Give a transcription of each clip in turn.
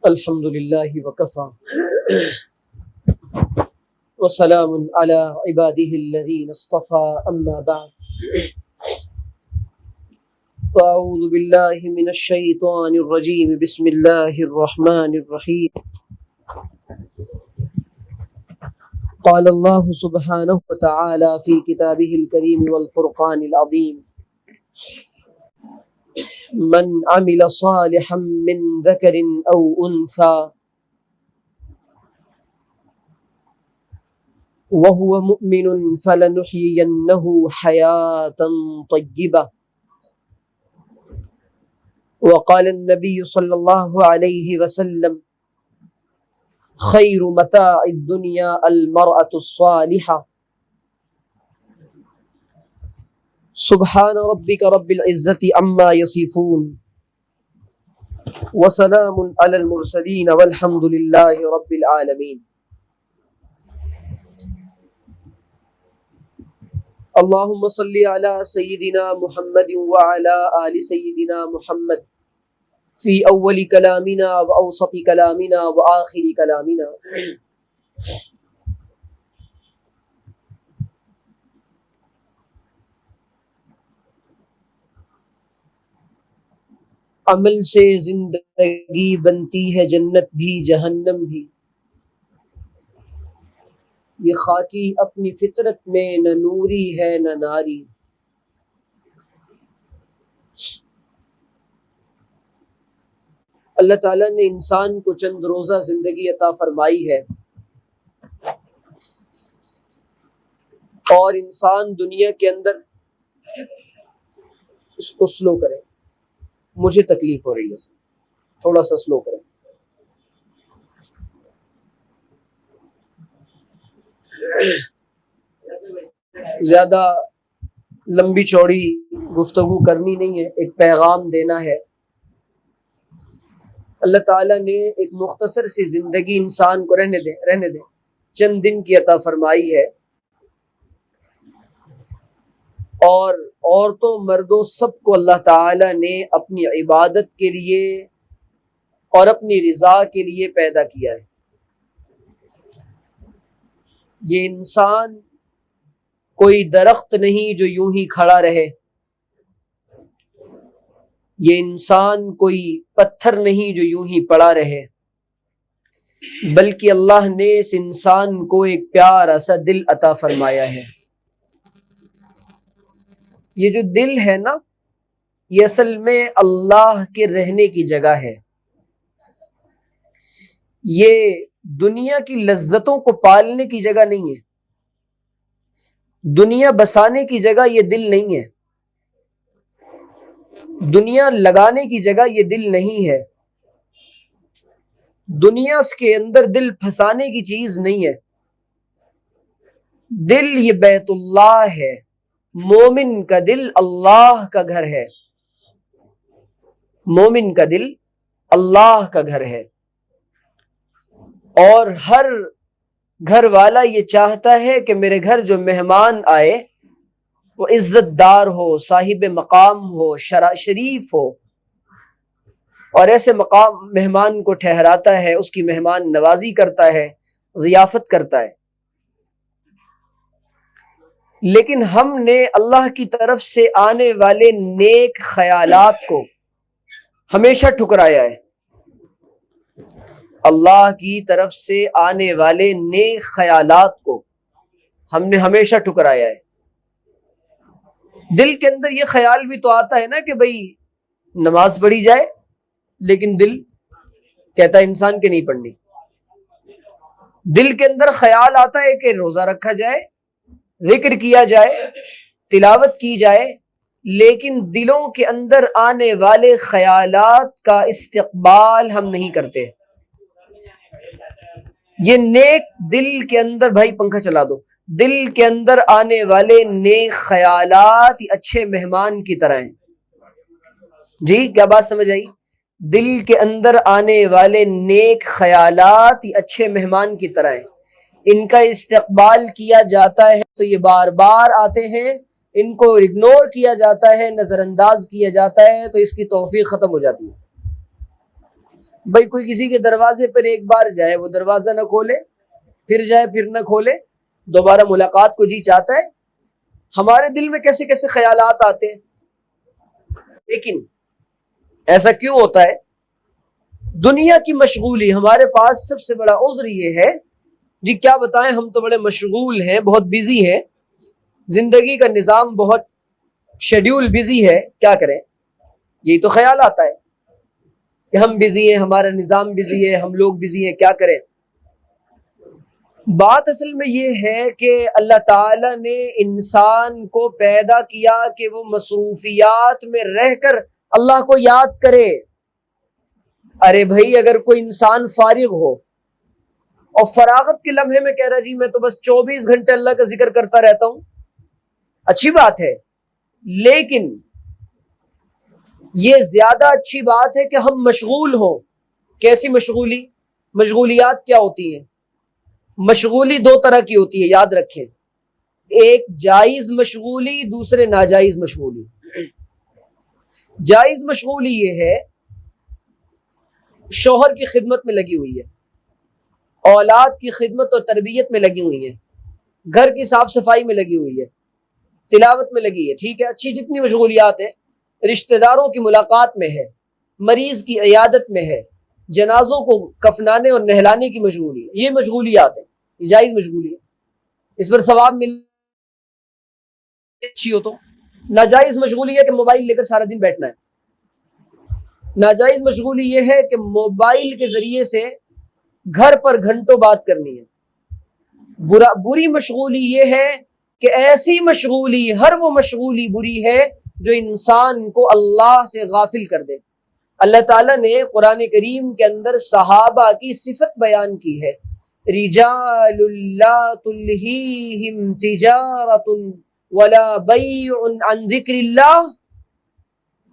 الحمد لله وكفى وسلام على عباده الذين اصطفى أما بعد فأعوذ بالله من الشيطان الرجيم بسم الله الرحمن الرحيم قال الله سبحانه وتعالى في كتابه الكريم والفرقان العظيم من عمل صالحا من ذكر أو أنثى وهو مؤمن فلنحيينه حياة طيبة وقال النبي صلى الله عليه وسلم خير متاع الدنيا المرأة الصالحة سبحان ربك رب العزة عما يصفون وسلام على المرسلين والحمد لله رب العالمين اللهم صل على سيدنا محمد وعلى آل سيدنا محمد في أول كلامنا وأوسط كلامنا وآخر كلامنا عمل سے زندگی بنتی ہے جنت بھی جہنم بھی، یہ خاکی اپنی فطرت میں نہ نوری ہے نہ ناری۔ اللہ تعالیٰ نے انسان کو چند روزہ زندگی عطا فرمائی ہے اور انسان دنیا کے اندر اس کو سلو کرے۔ مجھے تکلیف ہو رہی ہے، تھوڑا سا سلو کریں۔ زیادہ لمبی چوڑی گفتگو کرنی نہیں ہے، ایک پیغام دینا ہے۔ اللہ تعالیٰ نے ایک مختصر سی زندگی انسان کو رہنے دیں چند دن کی عطا فرمائی ہے، اور عورتوں مردوں سب کو اللہ تعالیٰ نے اپنی عبادت کے لیے اور اپنی رضا کے لیے پیدا کیا ہے۔ یہ انسان کوئی درخت نہیں جو یوں ہی کھڑا رہے، یہ انسان کوئی پتھر نہیں جو یوں ہی پڑا رہے، بلکہ اللہ نے اس انسان کو ایک پیارا سا دل عطا فرمایا ہے۔ یہ جو دل ہے نا، یہ اصل میں اللہ کے رہنے کی جگہ ہے۔ یہ دنیا کی لذتوں کو پالنے کی جگہ نہیں ہے، دنیا بسانے کی جگہ یہ دل نہیں ہے، دنیا لگانے کی جگہ یہ دل نہیں ہے، دنیا کے اندر دل پھنسانے کی چیز نہیں ہے۔ دل یہ بیت اللہ ہے، مومن کا دل اللہ کا گھر ہے، مومن کا دل اللہ کا گھر ہے، اور ہر گھر والا یہ چاہتا ہے کہ میرے گھر جو مہمان آئے وہ عزت دار ہو، صاحب مقام ہو، شریف ہو، اور ایسے مہمان کو ٹھہراتا ہے، اس کی مہمان نوازی کرتا ہے، ضیافت کرتا ہے۔ لیکن ہم نے اللہ کی طرف سے آنے والے نیک خیالات کو ہمیشہ ٹھکرایا ہے، اللہ کی طرف سے آنے والے نیک خیالات کو ہم نے ہمیشہ ٹھکرایا ہے۔ دل کے اندر یہ خیال بھی تو آتا ہے نا کہ بھئی نماز پڑھی جائے، لیکن دل کہتا ہے انسان کے نہیں پڑھنی۔ دل کے اندر خیال آتا ہے کہ روزہ رکھا جائے، ذکر کیا جائے، تلاوت کی جائے، لیکن دلوں کے اندر آنے والے خیالات کا استقبال ہم نہیں کرتے۔ یہ نیک دل کے اندر، بھائی پنکھا چلا دو، دل کے اندر آنے والے نیک خیالات اچھے مہمان کی طرح ہیں۔ جی کیا بات سمجھ آئی؟ دل کے اندر آنے والے نیک خیالات اچھے مہمان کی طرح ہیں، ان کا استقبال کیا جاتا ہے تو یہ بار بار آتے ہیں، ان کو اگنور کیا جاتا ہے، نظر انداز کیا جاتا ہے تو اس کی توفیق ختم ہو جاتی ہے۔ بھائی کوئی کسی کے دروازے پر ایک بار جائے، وہ دروازہ نہ کھولے، پھر جائے پھر نہ کھولے، دوبارہ ملاقات کو جی چاہتا ہے۔ ہمارے دل میں کیسے کیسے خیالات آتے ہیں، لیکن ایسا کیوں ہوتا ہے؟ دنیا کی مشغولی۔ ہمارے پاس سب سے بڑا عذر یہ ہے جی کیا بتائیں، ہم تو بڑے مشغول ہیں، بہت بزی ہیں، زندگی کا نظام بہت شیڈیول بزی ہے، کیا کریں؟ یہی تو خیال آتا ہے کہ ہم بزی ہیں، ہمارا نظام بزی ہے، ہم لوگ بزی ہیں، کیا کریں؟ بات اصل میں یہ ہے کہ اللہ تعالیٰ نے انسان کو پیدا کیا کہ وہ مصروفیات میں رہ کر اللہ کو یاد کرے۔ ارے بھائی اگر کوئی انسان فارغ ہو اور فراغت کے لمحے میں کہہ رہا جی میں تو بس 24 گھنٹے اللہ کا ذکر کرتا رہتا ہوں، اچھی بات ہے، لیکن یہ زیادہ اچھی بات ہے کہ ہم مشغول ہوں۔ کیسی مشغولی؟ مشغولیات کیا ہوتی ہیں؟ مشغولی دو طرح کی ہوتی ہے، یاد رکھیں، ایک جائز مشغولی، دوسرے ناجائز مشغولی۔ جائز مشغولی یہ ہے شوہر کی خدمت میں لگی ہوئی ہے، اولاد کی خدمت اور تربیت میں لگی ہوئی ہیں، گھر کی صاف صفائی میں لگی ہوئی ہے، تلاوت میں لگی ہے، ٹھیک ہے، اچھی جتنی مشغولیات ہیں، رشتہ داروں کی ملاقات میں ہے، مریض کی عیادت میں ہے، جنازوں کو کفنانے اور نہلانے کی مشغولی، یہ مشغولیات ہیں، یہ جائز مشغولی ہے، اس پر ثواب مل اچھی ہو تو۔ ناجائز مشغولی ہے کہ موبائل لے کر سارا دن بیٹھنا ہے۔ ناجائز مشغولی یہ ہے کہ موبائل کے ذریعے سے گھر پر گھنٹوں بات کرنی ہے۔ بری مشغولی یہ ہے کہ ایسی مشغولی، ہر وہ مشغولی بری ہے جو انسان کو اللہ سے غافل کر دے۔ اللہ تعالیٰ نے قرآن کریم کے اندر صحابہ کی صفت بیان کی ہے، رجال لا تلہیہم تجارت ولا بیع عن ذکر اللہ۔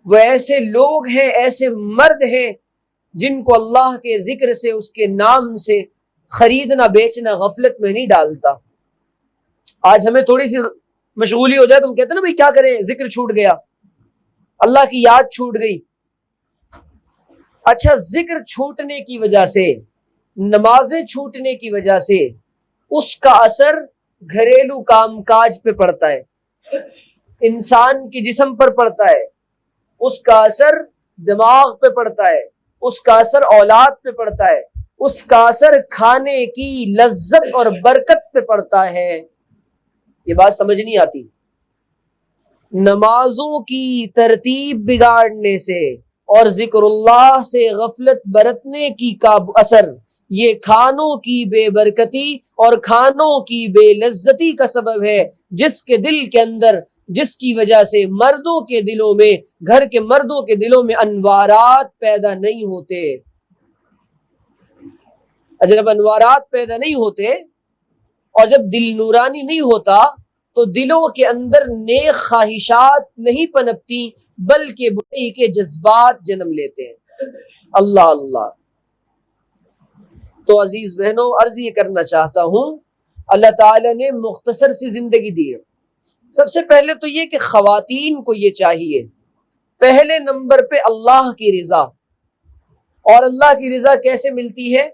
وہ ایسے لوگ ہیں، ایسے مرد ہیں جن کو اللہ کے ذکر سے، اس کے نام سے خریدنا بیچنا غفلت میں نہیں ڈالتا۔ آج ہمیں تھوڑی سی مشغولی ہو جائے تو ہم کہتے ہیں نا بھائی کیا کریں، ذکر چھوٹ گیا، اللہ کی یاد چھوٹ گئی۔ اچھا، ذکر چھوٹنے کی وجہ سے، نمازیں چھوٹنے کی وجہ سے اس کا اثر گھریلو کام کاج پہ پڑتا ہے، انسان کے جسم پر پڑتا ہے، اس کا اثر دماغ پہ پڑتا ہے، اس کا اثر اولاد پہ پڑتا ہے، اس کا اثر کھانے کی لذت اور برکت پہ پڑتا ہے۔ یہ بات سمجھ نہیں آتی۔ نمازوں کی ترتیب بگاڑنے سے اور ذکر اللہ سے غفلت برتنے کی کا اثر یہ کھانوں کی بے برکتی اور کھانوں کی بے لذتی کا سبب ہے، جس کے دل کے اندر، جس کی وجہ سے مردوں کے دلوں میں، گھر کے مردوں کے دلوں میں انوارات پیدا نہیں ہوتے۔ جب انوارات پیدا نہیں ہوتے اور جب دل نورانی نہیں ہوتا تو دلوں کے اندر نیک خواہشات نہیں پنپتی، بلکہ برائی کے جذبات جنم لیتے ہیں۔ اللہ اللہ۔ تو عزیز بہنوں، عرض یہ کرنا چاہتا ہوں، اللہ تعالیٰ نے مختصر سی زندگی دی ہے۔ سب سے پہلے تو یہ کہ خواتین کو یہ چاہیے، پہلے نمبر پہ اللہ کی رضا۔ اور اللہ کی رضا کیسے ملتی ہے؟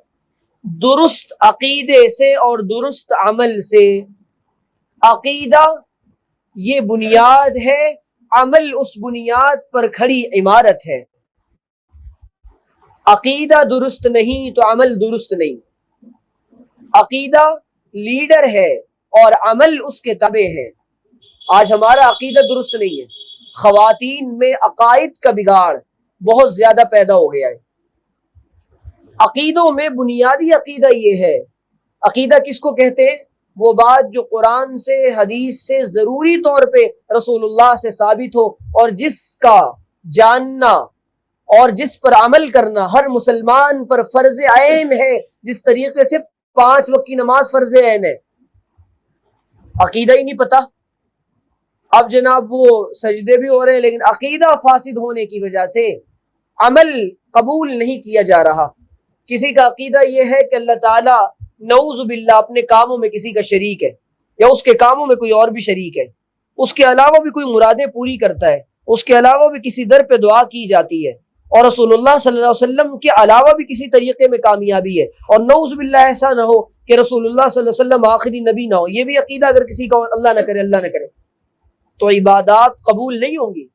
درست عقیدے سے اور درست عمل سے۔ عقیدہ یہ بنیاد ہے، عمل اس بنیاد پر کھڑی عمارت ہے۔ عقیدہ درست نہیں تو عمل درست نہیں۔ عقیدہ لیڈر ہے اور عمل اس کے تابع ہے۔ آج ہمارا عقیدہ درست نہیں ہے، خواتین میں عقائد کا بگاڑ بہت زیادہ پیدا ہو گیا ہے۔ عقیدوں میں بنیادی عقیدہ یہ ہے، عقیدہ کس کو کہتے ہیں؟ وہ بات جو قرآن سے، حدیث سے ضروری طور پہ رسول اللہ سے ثابت ہو اور جس کا جاننا اور جس پر عمل کرنا ہر مسلمان پر فرض عین ہے، جس طریقے سے 5 وقت کی نماز فرض عین ہے۔ عقیدہ ہی نہیں پتا، اب جناب وہ سجدے بھی ہو رہے ہیں لیکن عقیدہ فاسد ہونے کی وجہ سے عمل قبول نہیں کیا جا رہا۔ کسی کا عقیدہ یہ ہے کہ اللہ تعالیٰ نعوذ باللہ اپنے کاموں میں کسی کا شریک ہے، یا اس کے کاموں میں کوئی اور بھی شریک ہے، اس کے علاوہ بھی کوئی مرادیں پوری کرتا ہے، اس کے علاوہ بھی کسی در پہ دعا کی جاتی ہے، اور رسول اللہ صلی اللہ علیہ وسلم کے علاوہ بھی کسی طریقے میں کامیابی ہے، اور نعوذ باللہ ایسا نہ ہو کہ رسول اللہ صلی اللہ علیہ وسلم آخری نبی نہ ہو، یہ بھی عقیدہ اگر کسی کا اللہ نہ کرے اللہ نہ کرے تو عبادات قبول نہیں ہوں گی۔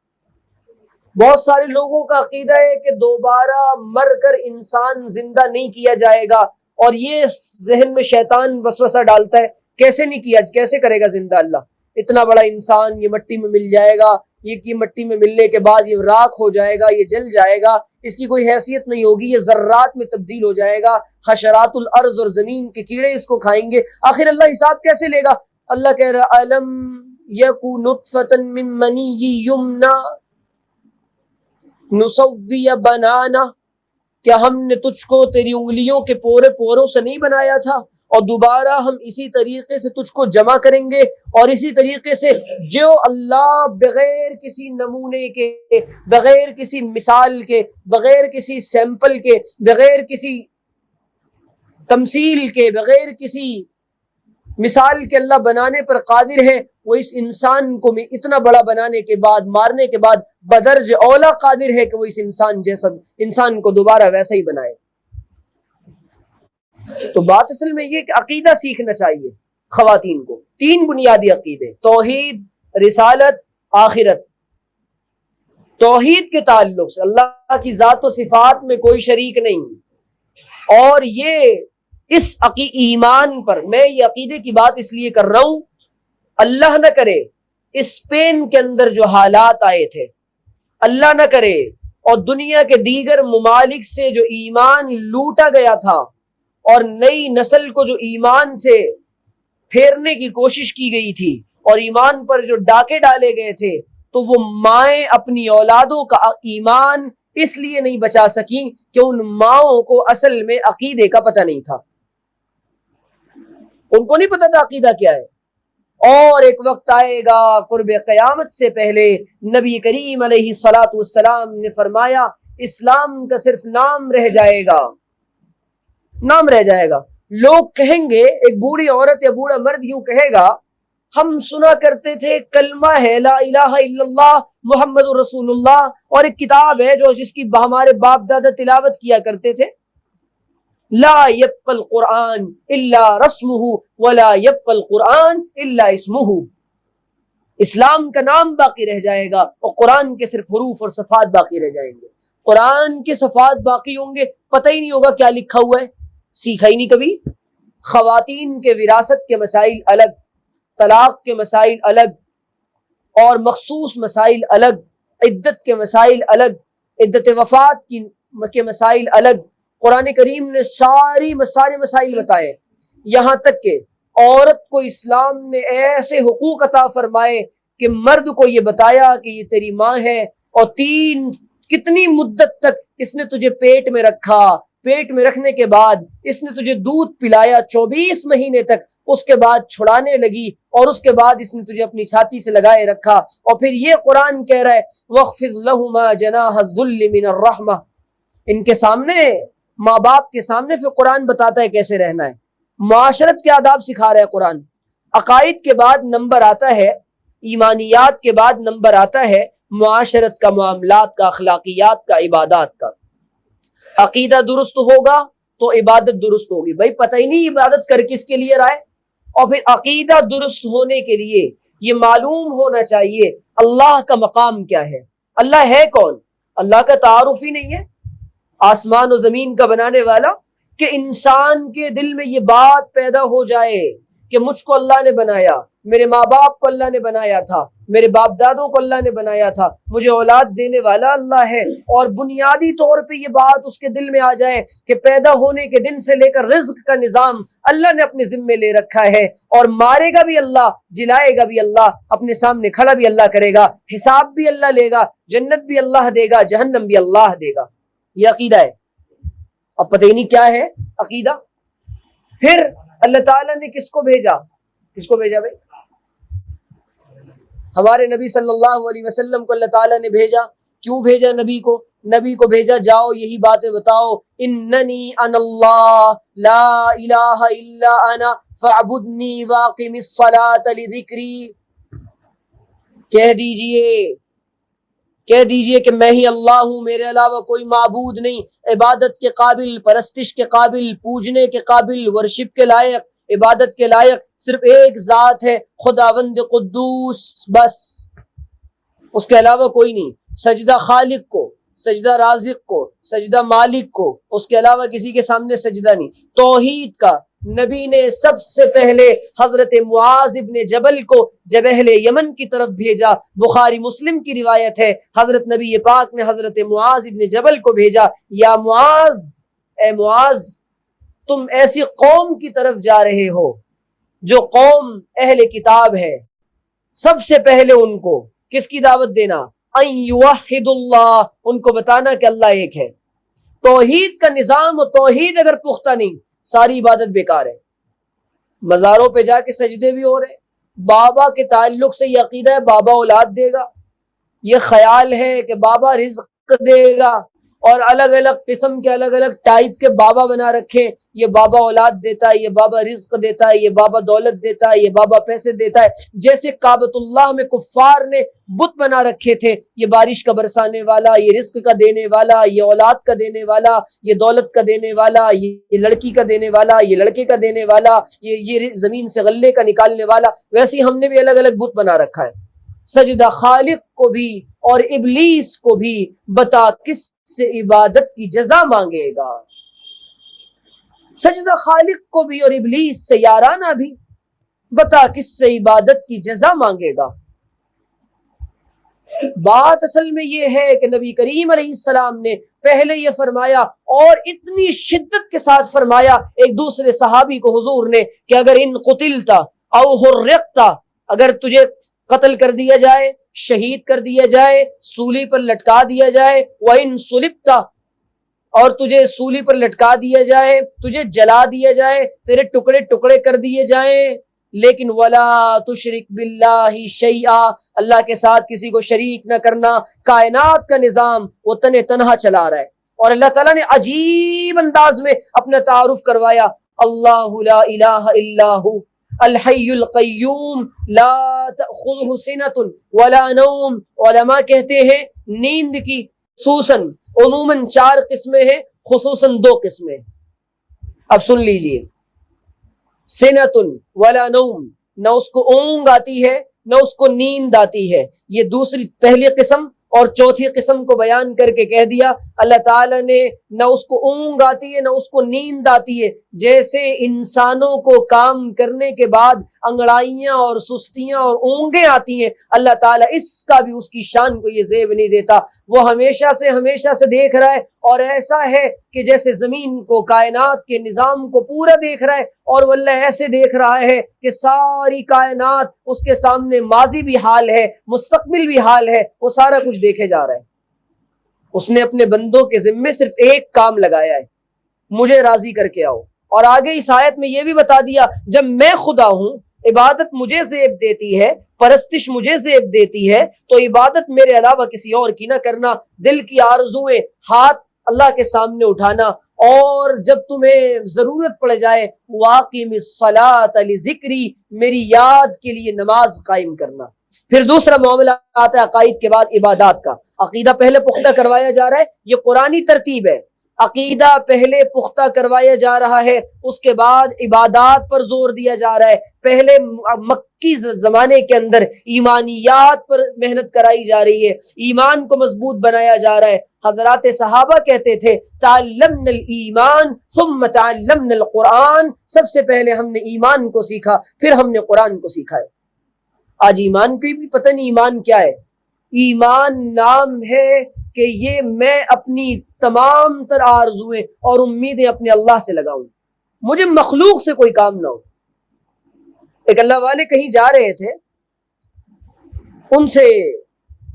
بہت سارے لوگوں کا عقیدہ ہے کہ دوبارہ مر کر انسان زندہ نہیں کیا جائے گا، اور یہ ذہن میں شیطان وسوسہ ڈالتا ہے کیسے نہیں کیا، کیسے کرے گا زندہ اللہ، اتنا بڑا انسان یہ مٹی میں مل جائے گا، یہ مٹی میں ملنے کے بعد یہ راکھ ہو جائے گا، یہ جل جائے گا، اس کی کوئی حیثیت نہیں ہوگی، یہ ذرات میں تبدیل ہو جائے گا، حشرات الارض اور زمین کے کیڑے اس کو کھائیں گے، آخر اللہ حساب کیسے لے گا؟ اللہ کہہ رہا الم یکو نطفۃ من منی یمنا نسوی بنانا، کیا ہم نے تجھ کو تیری انگلیوں کے پورے پوروں سے نہیں بنایا تھا، اور دوبارہ ہم اسی طریقے سے تجھ کو جمع کریں گے، اور اسی طریقے سے جو اللہ بغیر کسی نمونے کے، بغیر کسی مثال کے، بغیر کسی سیمپل کے، بغیر کسی تمثیل کے، بغیر کسی مثال کے اللہ بنانے پر قادر ہے، وہ اس انسان کو اتنا بڑا بنانے کے بعد، مارنے کے بعد بدرج اولا قادر ہے کہ وہ اس انسان جیسا انسان کو دوبارہ ویسا ہی بنائے۔ تو بات اصل میں یہ کہ عقیدہ سیکھنا چاہیے خواتین کو، 3 بنیادی عقیدے، توحید، رسالت، آخرت۔ توحید کے تعلق سے اللہ کی ذات و صفات میں کوئی شریک نہیں، اور یہ اس ایمان پر میں یہ عقیدے کی بات اس لیے کر رہا ہوں، اللہ نہ کرے اسپین کے اندر جو حالات آئے تھے، اللہ نہ کرے اور دنیا کے دیگر ممالک سے جو ایمان لوٹا گیا تھا اور نئی نسل کو جو ایمان سے پھیرنے کی کوشش کی گئی تھی اور ایمان پر جو ڈاکے ڈالے گئے تھے، تو وہ مائیں اپنی اولادوں کا ایمان اس لیے نہیں بچا سکیں کہ ان ماؤں کو اصل میں عقیدے کا پتہ نہیں تھا، ان کو نہیں پتا تھا عقیدہ کیا ہے۔ اور ایک وقت آئے گا قرب قیامت سے پہلے، نبی کریم علیہ الصلوۃ والسلام نے فرمایا اسلام کا صرف نام رہ جائے گا، نام رہ جائے گا۔ لوگ کہیں گے، ایک بوڑھی عورت یا بوڑھا مرد یوں کہے گا، ہم سنا کرتے تھے کلمہ ہے لا الہ الا اللہ محمد رسول اللہ، اور ایک کتاب ہے جس کی ہمارے باپ دادا تلاوت کیا کرتے تھے، لا يبقى القرآن الا رسمه ولا يبقى القرآن الا اسمه، اسلام کا نام باقی رہ جائے گا اور قرآن کے صرف حروف اور صفات باقی رہ جائیں گے۔ قرآن کے صفات باقی ہوں گے، پتہ ہی نہیں ہوگا کیا لکھا ہوا ہے، سیکھا ہی نہیں کبھی۔ خواتین کے وراثت کے مسائل الگ، طلاق کے مسائل الگ، اور مخصوص مسائل الگ، عدت کے مسائل الگ، عدت وفات کے مسائل الگ۔ قرآن کریم نے سارے مسائل بتائے، یہاں تک کہ عورت کو اسلام نے ایسے حقوق عطا فرمائے کہ مرد کو یہ بتایا کہ یہ تیری ماں ہے، اور کتنی مدت تک اس نے تجھے پیٹ میں رکھا، پیٹ میں رکھنے کے بعد اس نے تجھے دودھ پلایا 24 مہینے تک، اس کے بعد چھڑانے لگی، اور اس کے بعد اس نے تجھے اپنی چھاتی سے لگائے رکھا، اور پھر یہ قرآن کہہ رہا ہے وَاخْفِضْ لَهُمَا جَنَاحَ الذُّلِّ مِنَ الرَّحْمَةِ، ان کے سامنے، ماں باپ کے سامنے پھر قرآن بتاتا ہے کیسے رہنا ہے، معاشرت کے آداب سکھا رہا ہے قرآن۔ عقائد کے بعد نمبر آتا ہے، ایمانیات کے بعد نمبر آتا ہے معاشرت کا، معاملات کا، اخلاقیات کا، عبادات کا۔ عقیدہ درست ہوگا تو عبادت درست ہوگی۔ بھائی پتہ ہی نہیں عبادت کر کس کے لیے رہا ہے، اور پھر عقیدہ درست ہونے کے لیے یہ معلوم ہونا چاہیے اللہ کا مقام کیا ہے، اللہ ہے کون، اللہ کا تعارف ہی نہیں ہے، آسمان و زمین کا بنانے والا، کہ انسان کے دل میں یہ بات پیدا ہو جائے کہ مجھ کو اللہ نے بنایا، میرے ماں باپ کو اللہ نے بنایا تھا، میرے باپ دادوں کو اللہ نے بنایا تھا، مجھے اولاد دینے والا اللہ ہے، اور بنیادی طور پہ یہ بات اس کے دل میں آ جائے کہ پیدا ہونے کے دن سے لے کر رزق کا نظام اللہ نے اپنے ذمے لے رکھا ہے، اور مارے گا بھی اللہ، جلائے گا بھی اللہ، اپنے سامنے کھڑا بھی اللہ کرے گا، حساب بھی اللہ لے گا، جنت بھی اللہ دے گا، جہنم بھی اللہ دے گا۔ یہ عقیدہ ہے۔ اب پتہ ہی نہیں کیا ہے عقیدہ۔ پھر اللہ تعالیٰ نے کس کو بھیجا بھائی؟ ہمارے نبی صلی اللہ علیہ وسلم کو اللہ تعالیٰ نے بھیجا۔ کیوں بھیجا نبی کو بھیجا؟ جاؤ یہی باتیں بتاؤ، اننی انا اللہ لا الہ الا انا فاعبدنی واقم الصلاۃ لذکری، کہہ دیجئے کہہ دیجئے کہ میں ہی اللہ ہوں، میرے علاوہ کوئی معبود نہیں، عبادت کے قابل، پرستش کے قابل، پوجنے کے قابل، ورشپ کے لائق، عبادت کے لائق صرف ایک ذات ہے، خداوند قدوس، بس اس کے علاوہ کوئی نہیں۔ سجدہ خالق کو، سجدہ رازق کو، سجدہ مالک کو، اس کے علاوہ کسی کے سامنے سجدہ نہیں۔ توحید کا نبی نے سب سے پہلے حضرت معاذ ابن جبل کو جب اہل یمن کی طرف بھیجا، بخاری مسلم کی روایت ہے، حضرت نبی پاک نے حضرت معاذ ابن جبل کو بھیجا، یا معاذ، اے معاذ، تم ایسی قوم کی طرف جا رہے ہو جو قوم اہل کتاب ہے، سب سے پہلے ان کو کس کی دعوت دینا؟ ان یوحد اللہ، ان کو بتانا کہ اللہ ایک ہے۔ توحید کا نظام و توحید اگر پختہ نہیں، ساری عبادت بیکار ہے۔ مزاروں پہ جا کے سجدے بھی ہو رہے، بابا کے تعلق سے یہ عقیدہ ہے بابا اولاد دے گا، یہ خیال ہے کہ بابا رزق دے گا، اور الگ الگ قسم کے الگ الگ ٹائپ کے بابا بنا رکھے، یہ بابا اولاد دیتا ہے، یہ بابا رزق دیتا ہے، یہ بابا دولت دیتا ہے، یہ بابا پیسے دیتا ہے۔ جیسے کعبۃ اللہ میں کفار نے بت بنا رکھے تھے، یہ بارش کا برسانے والا، یہ رزق کا دینے والا، یہ اولاد کا دینے والا، یہ دولت کا دینے والا، یہ لڑکی کا دینے والا، یہ لڑکے کا دینے والا، یہ زمین سے غلے کا نکالنے والا، ویسے ہی ہم نے بھی الگ الگ بت بنا رکھا ہے۔ سجدہ خالق کو بھی اور ابلیس کو بھی بتا کس سے عبادت کی جزا مانگے گا؟ سجدہ خالق کو بھی اور ابلیس سے یارانہ بھی، بتا کس سے عبادت کی جزا مانگے گا؟ بات اصل میں یہ ہے کہ نبی کریم علیہ السلام نے پہلے یہ فرمایا، اور اتنی شدت کے ساتھ فرمایا ایک دوسرے صحابی کو حضور نے کہ اگر ان قتلتا او حرقتا، اگر تجھے قتل کر دیا جائے، شہید کر دیا جائے، سولی پر لٹکا دیا جائے، وَإِن صُلِبْتَ، اور تجھے سولی پر لٹکا دیا جائے، تجھے جلا دیا جائے، تیرے ٹکڑے ٹکڑے کر دیے جائیں، لیکن وَلَا تُشْرِكْ بِاللَّهِ شَيْئًا، اللہ کے ساتھ کسی کو شریک نہ کرنا۔ کائنات کا نظام وہ تنہا چلا رہا ہے، اور اللہ تعالیٰ نے عجیب انداز میں اپنا تعارف کروایا، اللہ لا الہ الا ہو الحی القیوم لا تأخذہ سنۃ ولا نوم۔ علماء کہتے ہیں نیند کی خصوصاً عموماً 4 قسمیں ہیں، خصوصاً 2 قسمیں۔ اب سن لیجئے، سنۃ ولا نوم، نہ اس کو اونگ آتی ہے نہ اس کو نیند آتی ہے، یہ دوسری پہلی قسم، اور چوتھی قسم کو بیان کر کے کہہ دیا اللہ تعالیٰ نے نہ اس کو اونگ آتی ہے نہ اس کو نیند آتی ہے۔ جیسے انسانوں کو کام کرنے کے بعد انگڑائیاں اور سستیاں اور اونگیں آتی ہیں، اللہ تعالیٰ اس کا بھی اس کی شان کو یہ زیب نہیں دیتا، وہ ہمیشہ سے دیکھ رہا ہے، اور ایسا ہے کہ جیسے زمین کو، کائنات کے نظام کو پورا دیکھ رہا ہے، اور وہ اللہ ایسے دیکھ رہا ہے کہ ساری کائنات اس کے سامنے ماضی بھی حال ہے، مستقبل بھی حال ہے، وہ سارا کچھ دیکھے جا رہا ہے۔ اس نے اپنے بندوں کے ذمے صرف ایک کام لگایا ہے، مجھے راضی کر کے آؤ۔ اور آگے اس آیت میں یہ بھی بتا دیا، جب میں خدا ہوں، عبادت مجھے زیب دیتی ہے، پرستش مجھے زیب دیتی ہے، تو عبادت میرے علاوہ کسی اور کی نہ کرنا، دل کی آرزویں، ہاتھ اللہ کے سامنے اٹھانا، اور جب تمہیں ضرورت پڑ جائے واقیم الصلاۃ لذکری، میری یاد کے لیے نماز قائم کرنا۔ پھر دوسرا معاملہ آتا ہے عقائد کے بعد عبادات کا۔ عقیدہ پہلے پختہ کروایا جا رہا ہے، یہ قرآنی ترتیب ہے، عقیدہ پہلے پختہ کروایا جا رہا ہے، اس کے بعد عبادات پر زور دیا جا رہا ہے۔ پہلے مکی زمانے کے اندر ایمانیات پر محنت کرائی جا رہی ہے، ایمان کو مضبوط بنایا جا رہا ہے۔ حضرات صحابہ کہتے تھے تعلمنا الایمان ثم تعلمنا القرآن، سب سے پہلے ہم نے ایمان کو سیکھا، پھر ہم نے قرآن کو سیکھا ہے۔ آج ایمان کو بھی پتہ نہیں ایمان کیا ہے۔ ایمان نام ہے کہ یہ میں اپنی تمام تر آرزویں اور امیدیں اپنے اللہ سے لگاؤں، مجھے مخلوق سے کوئی کام نہ ہو۔ ایک اللہ والے کہیں جا رہے تھے، ان سے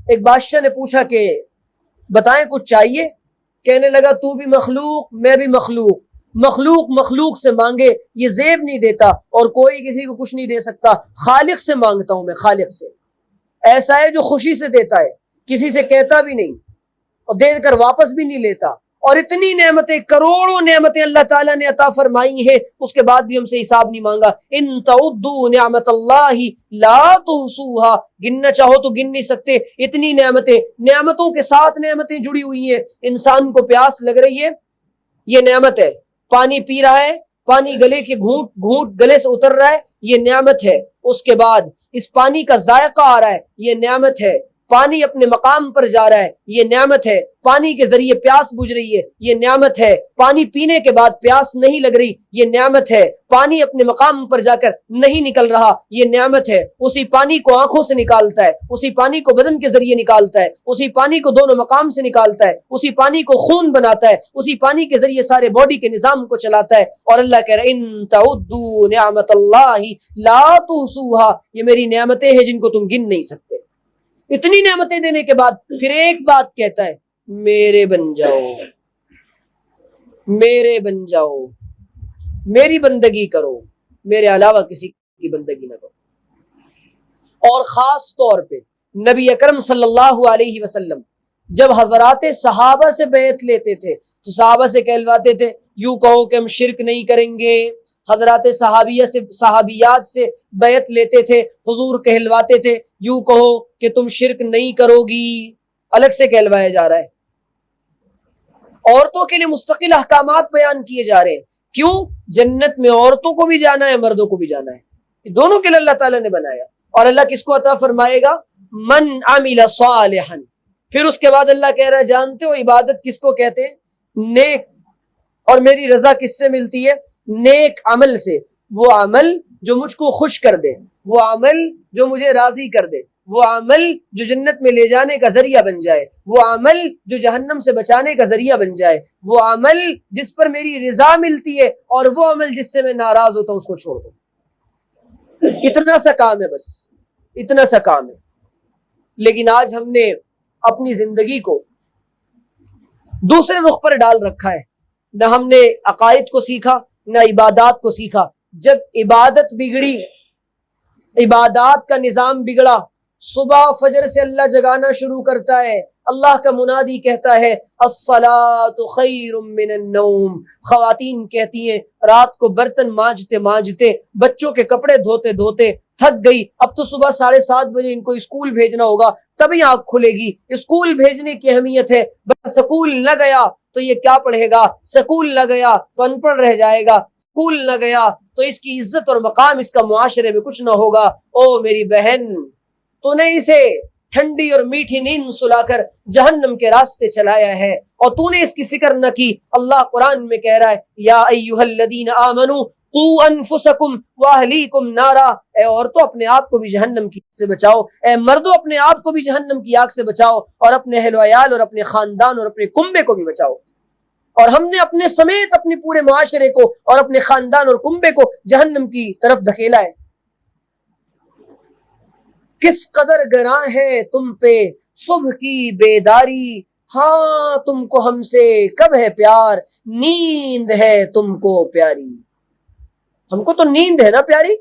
ایک بادشاہ نے پوچھا کہ بتائیں کچھ چاہیے؟ کہنے لگا تو بھی مخلوق میں بھی مخلوق، مخلوق مخلوق سے مانگے یہ زیب نہیں دیتا، اور کوئی کسی کو کچھ نہیں دے سکتا، خالق سے مانگتا ہوں میں، خالق سے۔ ایسا ہے جو خوشی سے دیتا ہے، کسی سے کہتا بھی نہیں اور دے کر واپس بھی نہیں لیتا، اور اتنی نعمتیں، کروڑوں نعمتیں اللہ تعالیٰ نے عطا فرمائی ہیں، اس کے بعد بھی ہم سے حساب نہیں مانگا. ان تعدوا نعمت اللہ لا تحصوها، گننا چاہو تو گن نہیں سکتے. اتنی نعمتیں، نعمتوں کے ساتھ نعمتیں جڑی ہوئی ہیں. انسان کو پیاس لگ رہی ہے، یہ نعمت ہے. پانی پی رہا ہے، پانی گلے کے گھونٹ گھونٹ گلے سے اتر رہا ہے، یہ نعمت ہے. اس کے بعد اس پانی کا ذائقہ آ رہا ہے، یہ نعمت ہے. پانی اپنے مقام پر جا رہا ہے، یہ نعمت ہے. پانی کے ذریعے پیاس بجھ رہی ہے، یہ نعمت ہے. پانی پینے کے بعد پیاس نہیں لگ رہی، یہ نعمت ہے. پانی اپنے مقام پر جا کر نہیں نکل رہا، یہ نعمت ہے. اسی پانی کو آنکھوں سے نکالتا ہے، اسی پانی کو بدن کے ذریعے نکالتا ہے، اسی پانی کو دونوں مقام سے نکالتا ہے، اسی پانی کو خون بناتا ہے، اسی پانی کے ذریعے سارے باڈی کے نظام کو چلاتا ہے. اور اللہ کہہ رہا ہے ان تعدوا نعمت اللہ لا تحصوها، یہ میری نعمتیں ہیں جن کو تم گن نہیں سکتے. اتنی نعمتیں دینے کے بعد پھر ایک بات کہتا ہے، میرے بن جاؤ، میرے بن جاؤ، میری بندگی کرو، میرے علاوہ کسی کی بندگی نہ کرو. اور خاص طور پہ نبی اکرم صلی اللہ علیہ وسلم جب حضرات صحابہ سے بیعت لیتے تھے تو صحابہ سے کہلواتے تھے، یوں کہو کہ ہم شرک نہیں کریں گے. حضرات صحابیات سے بیعت لیتے تھے، حضور کہلواتے تھے یوں کہو کہ تم شرک نہیں کرو گی. الگ سے کہلوایا جا رہا ہے. عورتوں کے لیے مستقل احکامات بیان کیے جا رہے ہیں. کیوں؟ جنت میں عورتوں کو بھی جانا ہے، مردوں کو بھی جانا ہے. دونوں کے لیے اللہ تعالیٰ نے بنایا. اور اللہ کس کو عطا فرمائے گا؟ من عمل صالحا. پھر اس کے بعد اللہ کہہ رہا ہے جانتے ہو عبادت کس کو کہتے ہیں؟ نیک. اور میری رضا کس سے ملتی ہے؟ نیک عمل سے. وہ عمل جو مجھ کو خوش کر دے، وہ عمل جو مجھے راضی کر دے، وہ عمل جو جنت میں لے جانے کا ذریعہ بن جائے، وہ عمل جو جہنم سے بچانے کا ذریعہ بن جائے، وہ عمل جس پر میری رضا ملتی ہے، اور وہ عمل جس سے میں ناراض ہوتا ہوں اس کو چھوڑ دو. اتنا سا کام ہے، بس اتنا سا کام ہے. لیکن آج ہم نے اپنی زندگی کو دوسرے رخ پر ڈال رکھا ہے. نہ ہم نے عقائد کو سیکھا، نہ عبادات کو سیکھا. جب عبادت بگڑی، عبادات کا نظام بگڑا، صبح فجر سے اللہ جگانا شروع کرتا ہے. اللہ کا منادی کہتا ہے الصلاۃ خیر من النوم. خواتین کہتی ہیں رات کو برتن مانجتے مانجتے، بچوں کے کپڑے دھوتے دھوتے تھک گئی، اب تو صبح 7:30 بجے ان کو اسکول بھیجنا ہوگا، تبھی آنکھ کھلے گی. اسکول بھیجنے کی اہمیت ہے. سکول نہ گیا تو یہ کیا پڑھے گا؟ سکول نہ گیا تو ان پڑھ رہ جائے گا. سکول نہ گیا تو اس کی عزت اور مقام اس کا معاشرے میں کچھ نہ ہوگا. او میری بہن، تو نے اسے ٹھنڈی اور میٹھی نیند سلا کر جہنم کے راستے چلایا ہے، اور تو نے اس کی فکر نہ کی. اللہ قرآن میں کہہ رہا ہے یا ایھا الذین آمنوا قوا انفسکم واہلیکم نارا. اے عورتوں اپنے آپ کو بھی جہنم کی آگ سے بچاؤ، اے مردوں اپنے آپ کو بھی جہنم کی آگ سے بچاؤ، اور اپنے اہل و عیال اور اپنے خاندان اور اپنے کنبے کو بھی بچاؤ. اور ہم نے اپنے سمیت اپنے پورے معاشرے کو اور اپنے خاندان اور کنبے کو جہنم کی طرف دھکیلا ہے. کس قدر گراں ہے تم پہ صبح کی بیداری، ہاں تم کو ہم سے کب ہے پیار، نیند ہے تم کو پیاری. ہم کو تو نیند ہے نا پیاری.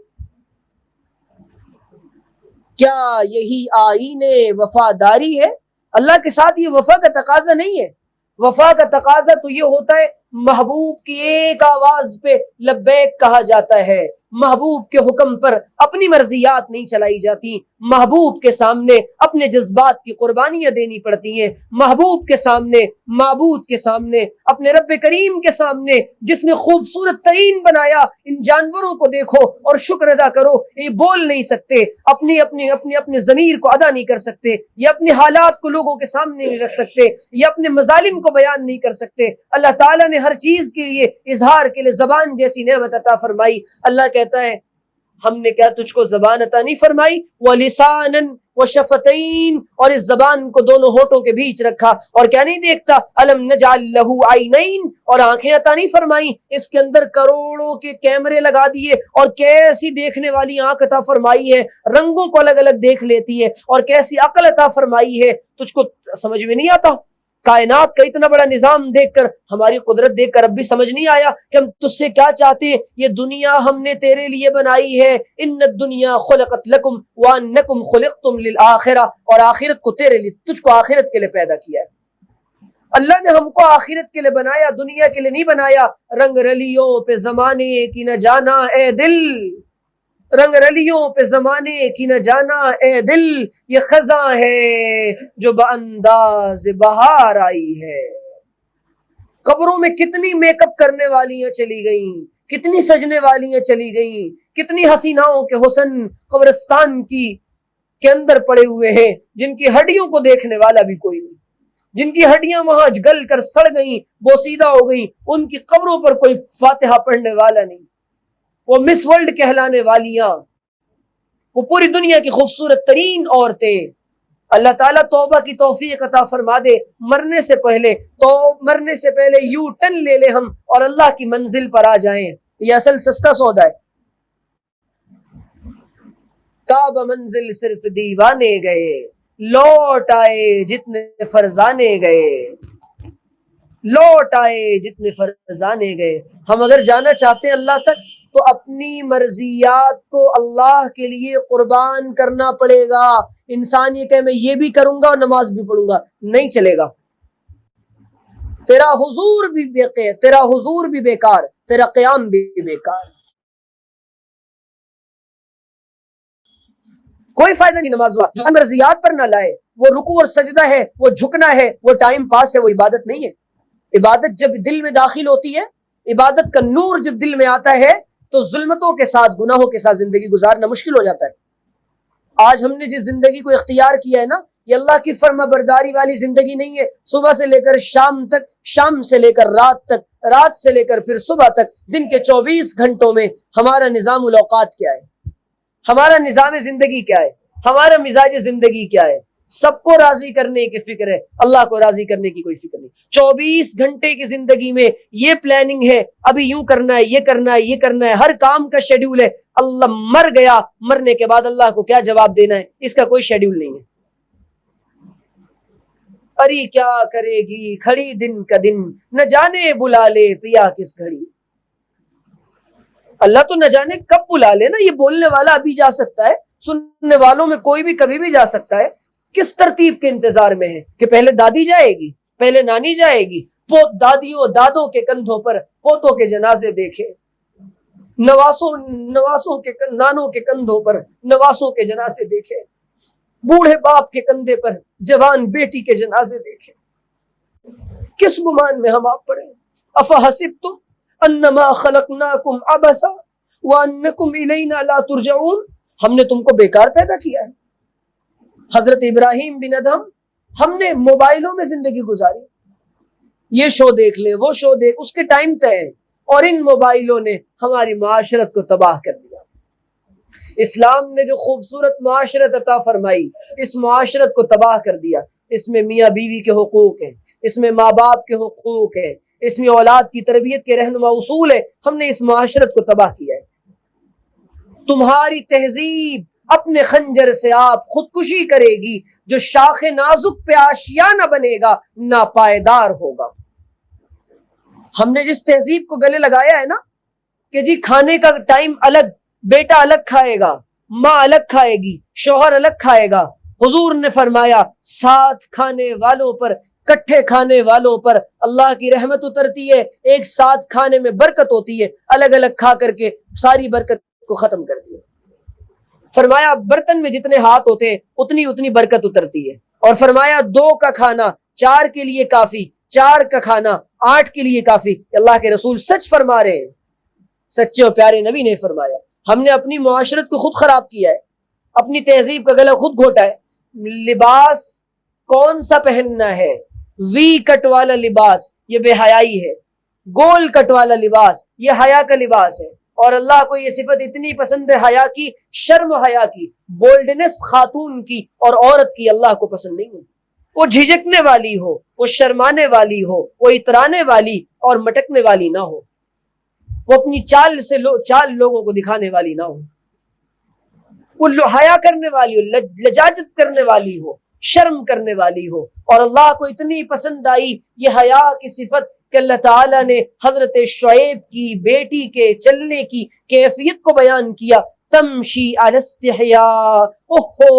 کیا یہی آئین وفاداری ہے؟ اللہ کے ساتھ یہ وفا کا تقاضا نہیں ہے. وفا کا تقاضا تو یہ ہوتا ہے محبوب کی ایک آواز پہ لبیک کہا جاتا ہے. محبوب کے حکم پر اپنی مرضیات نہیں چلائی جاتی. محبوب کے سامنے اپنے جذبات کی قربانیاں دینی پڑتی ہیں. محبوب کے سامنے، معبود کے سامنے، اپنے رب کریم کے سامنے جس نے خوبصورت ترین بنایا، ان جانوروں کو دیکھو اور شکر ادا کرو. یہ بول نہیں سکتے، اپنے ضمیر کو ادا نہیں کر سکتے، یہ اپنے حالات کو لوگوں کے سامنے نہیں رکھ سکتے، یہ اپنے مظالم کو بیان نہیں کر سکتے. اللہ تعالیٰ نے ہر چیز کے لیے اظہار کے لیے زبان جیسی نعمت عطا فرمائی. اللہ کہتا ہے ہم نے کیا تجھ کو زبان عطا نہیں فرمائی؟ وَلِسَانًا وَشَفَتَيْن، اور اس زبان کو دونوں ہونٹوں کے بیچ رکھا. اور کیا نہیں دیکھتا؟ أَلَمْ نَجْعَلْ لَهُ عَيْنَيْن، اور آنکھیں عطا نہیں فرمائی؟ اس کے اندر کروڑوں کے کیمرے لگا دیے اور کیسی دیکھنے والی آنکھ عطا فرمائی ہے، رنگوں کو الگ الگ دیکھ لیتی ہے. اور کیسی عقل عطا فرمائی ہے، تجھ کو سمجھ میں نہیں آتا؟ کائنات کا اتنا بڑا نظام دیکھ کر، ہماری قدرت دیکھ کر اب بھی سمجھ نہیں آیا کہ ہم تجھ سے کیا چاہتے ہیں؟ یہ دنیا ہم نے تیرے لیے بنائی ہے. ان الدنیا خلقت لکم وانکم خلقتم للآخرہ، اور آخرت کو تیرے لیے، تجھ کو آخرت کے لیے پیدا کیا ہے. اللہ نے ہم کو آخرت کے لیے بنایا، دنیا کے لیے نہیں بنایا۔ رنگ رلیوں پہ زمانے کی نہ جانا اے دل، رنگ رلیوں پہ زمانے کی نہ جانا اے دل، یہ خزاں ہے جو بانداز بہار آئی ہے۔ قبروں میں کتنی میک اپ کرنے والیاں چلی گئیں، کتنی سجنے والیاں چلی گئیں، کتنی حسیناؤں کے حسن قبرستان کے اندر پڑے ہوئے ہیں، جن کی ہڈیوں کو دیکھنے والا بھی کوئی نہیں، جن کی ہڈیاں وہاں گل کر سڑ گئیں، بوسیدہ ہو گئیں، ان کی قبروں پر کوئی فاتحہ پڑھنے والا نہیں۔ وہ مس ورلڈ کہلانے والیاں، وہ پوری دنیا کی خوبصورت ترین عورتیں، اللہ تعالیٰ توبہ کی توفیق عطا فرما دے، مرنے سے پہلے یو ٹرن لے لے ہم اور اللہ کی منزل پر آ جائیں۔ یہ اصل سستا سودا ہے۔ تاب منزل صرف دیوانے گئے، لوٹ آئے جتنے فرزانے گئے، لوٹ آئے جتنے فرزانے گئے۔ ہم اگر جانا چاہتے ہیں اللہ تک تو اپنی مرضیات کو اللہ کے لیے قربان کرنا پڑے گا۔ انسان یہ کہ میں یہ بھی کروں گا اور نماز بھی پڑھوں گا، نہیں چلے گا۔ تیرا حضور بھی بیکار، تیرا قیام بھی بیکار، کوئی فائدہ نہیں نماز ہوا جو مرضیات پر نہ لائے۔ وہ رکوع اور سجدہ ہے، وہ جھکنا ہے، وہ ٹائم پاس ہے، وہ عبادت نہیں ہے۔ عبادت جب دل میں داخل ہوتی ہے، عبادت کا نور جب دل میں آتا ہے تو ظلمتوں کے ساتھ، گناہوں کے ساتھ زندگی گزارنا مشکل ہو جاتا ہے۔ آج ہم نے جس زندگی کو اختیار کیا ہے نا، یہ اللہ کی فرما برداری والی زندگی نہیں ہے۔ صبح سے لے کر شام تک، شام سے لے کر رات تک، رات سے لے کر پھر صبح تک، دن کے 24 گھنٹوں میں ہمارا نظام الاوقات کیا ہے، ہمارا نظام زندگی کیا ہے، ہمارا مزاج زندگی کیا ہے۔ سب کو راضی کرنے کی فکر ہے، اللہ کو راضی کرنے کی کوئی فکر نہیں۔ 24 گھنٹے کی زندگی میں یہ پلاننگ ہے، ابھی یوں کرنا ہے، یہ کرنا ہے، یہ کرنا ہے، ہر کام کا شیڈیول ہے۔ اللہ مر گیا، مرنے کے بعد اللہ کو کیا جواب دینا ہے، اس کا کوئی شیڈیول نہیں ہے۔ اری کیا کرے گی کھڑی دن کا دن، نہ جانے بلا لے پیا کس گھڑی۔ اللہ تو نہ جانے کب بلا لے نا، یہ بولنے والا ابھی جا سکتا ہے، سننے والوں میں کوئی بھی کبھی بھی جا سکتا ہے۔ کس ترتیب کے انتظار میں ہے کہ پہلے دادی جائے گی، پہلے نانی جائے گی، دادیوں دادوں کے کندھوں پر پوتوں کے جنازے دیکھے، نواسوں کے نانوں کے کندھوں پر نواسوں کے جنازے دیکھے، بوڑھے باپ کے کندھے پر جوان بیٹی کے جنازے دیکھے۔ کس گمان میں ہم آپ پڑے؟ افحسبتم انما خلقناکم عبثا وانکم الینا لا ترجعون، ہم نے تم کو بیکار پیدا کیا ہے۔ حضرت ابراہیم بن ادہم، ہم نے موبائلوں میں زندگی گزاری، یہ شو دیکھ لے، وہ شو دیکھ، اس کے ٹائم طے ہیں، اور ان موبائلوں نے ہماری معاشرت کو تباہ کر دیا۔ اسلام نے جو خوبصورت معاشرت عطا فرمائی، اس معاشرت کو تباہ کر دیا۔ اس میں میاں بیوی کے حقوق ہیں، اس میں ماں باپ کے حقوق ہیں، اس میں اولاد کی تربیت کے رہنما اصول ہیں، ہم نے اس معاشرت کو تباہ کیا ہے۔ تمہاری تہذیب اپنے خنجر سے آپ خودکشی کرے گی، جو شاخ نازک پہ آشیانہ بنے گا ناپائیدار ہوگا۔ ہم نے جس تہذیب کو گلے لگایا ہے نا کہ جی کھانے کا ٹائم الگ، بیٹا الگ کھائے گا، ماں الگ کھائے گی، شوہر الگ کھائے گا۔ حضور نے فرمایا ساتھ کھانے والوں پر، کٹھے کھانے والوں پر اللہ کی رحمت اترتی ہے، ایک ساتھ کھانے میں برکت ہوتی ہے، الگ الگ کھا کر کے ساری برکت کو ختم کر دیا۔ فرمایا برتن میں جتنے ہاتھ ہوتے ہیں اتنی برکت اترتی ہے، اور فرمایا 2 کا کھانا 4 کے لیے کافی، 4 کا کھانا 8 کے لیے کافی۔ اللہ کے رسول سچ فرما رہے ہیں، سچے اور پیارے نبی نے فرمایا۔ ہم نے اپنی معاشرت کو خود خراب کیا ہے، اپنی تہذیب کا گلا خود گھوٹا ہے۔ لباس کون سا پہننا ہے؟ وی کٹ والا لباس یہ بے حیائی ہے، گول کٹ والا لباس یہ حیا کا لباس ہے، اور اللہ کو یہ صفت اتنی پسند ہے حیا کی، شرم حیا کی، بولڈنس خاتون کی اور عورت کی اللہ کو پسند نہیں ہے۔ وہ جھجکنے والی ہو، وہ شرمانے والی ہو، وہ اترانے والی اور مٹکنے والی نہ ہو، وہ اپنی چال سے چال لوگوں کو دکھانے والی نہ ہو، وہ حیا کرنے والی ہو، لجاجت کرنے والی ہو، شرم کرنے والی ہو۔ اور اللہ کو اتنی پسند آئی یہ حیا کی صفت کہ اللہ تعالیٰ نے حضرت شعیب کی بیٹی کے چلنے کی کیفیت کو بیان کیا، تمشی علی استحیاء، اوہو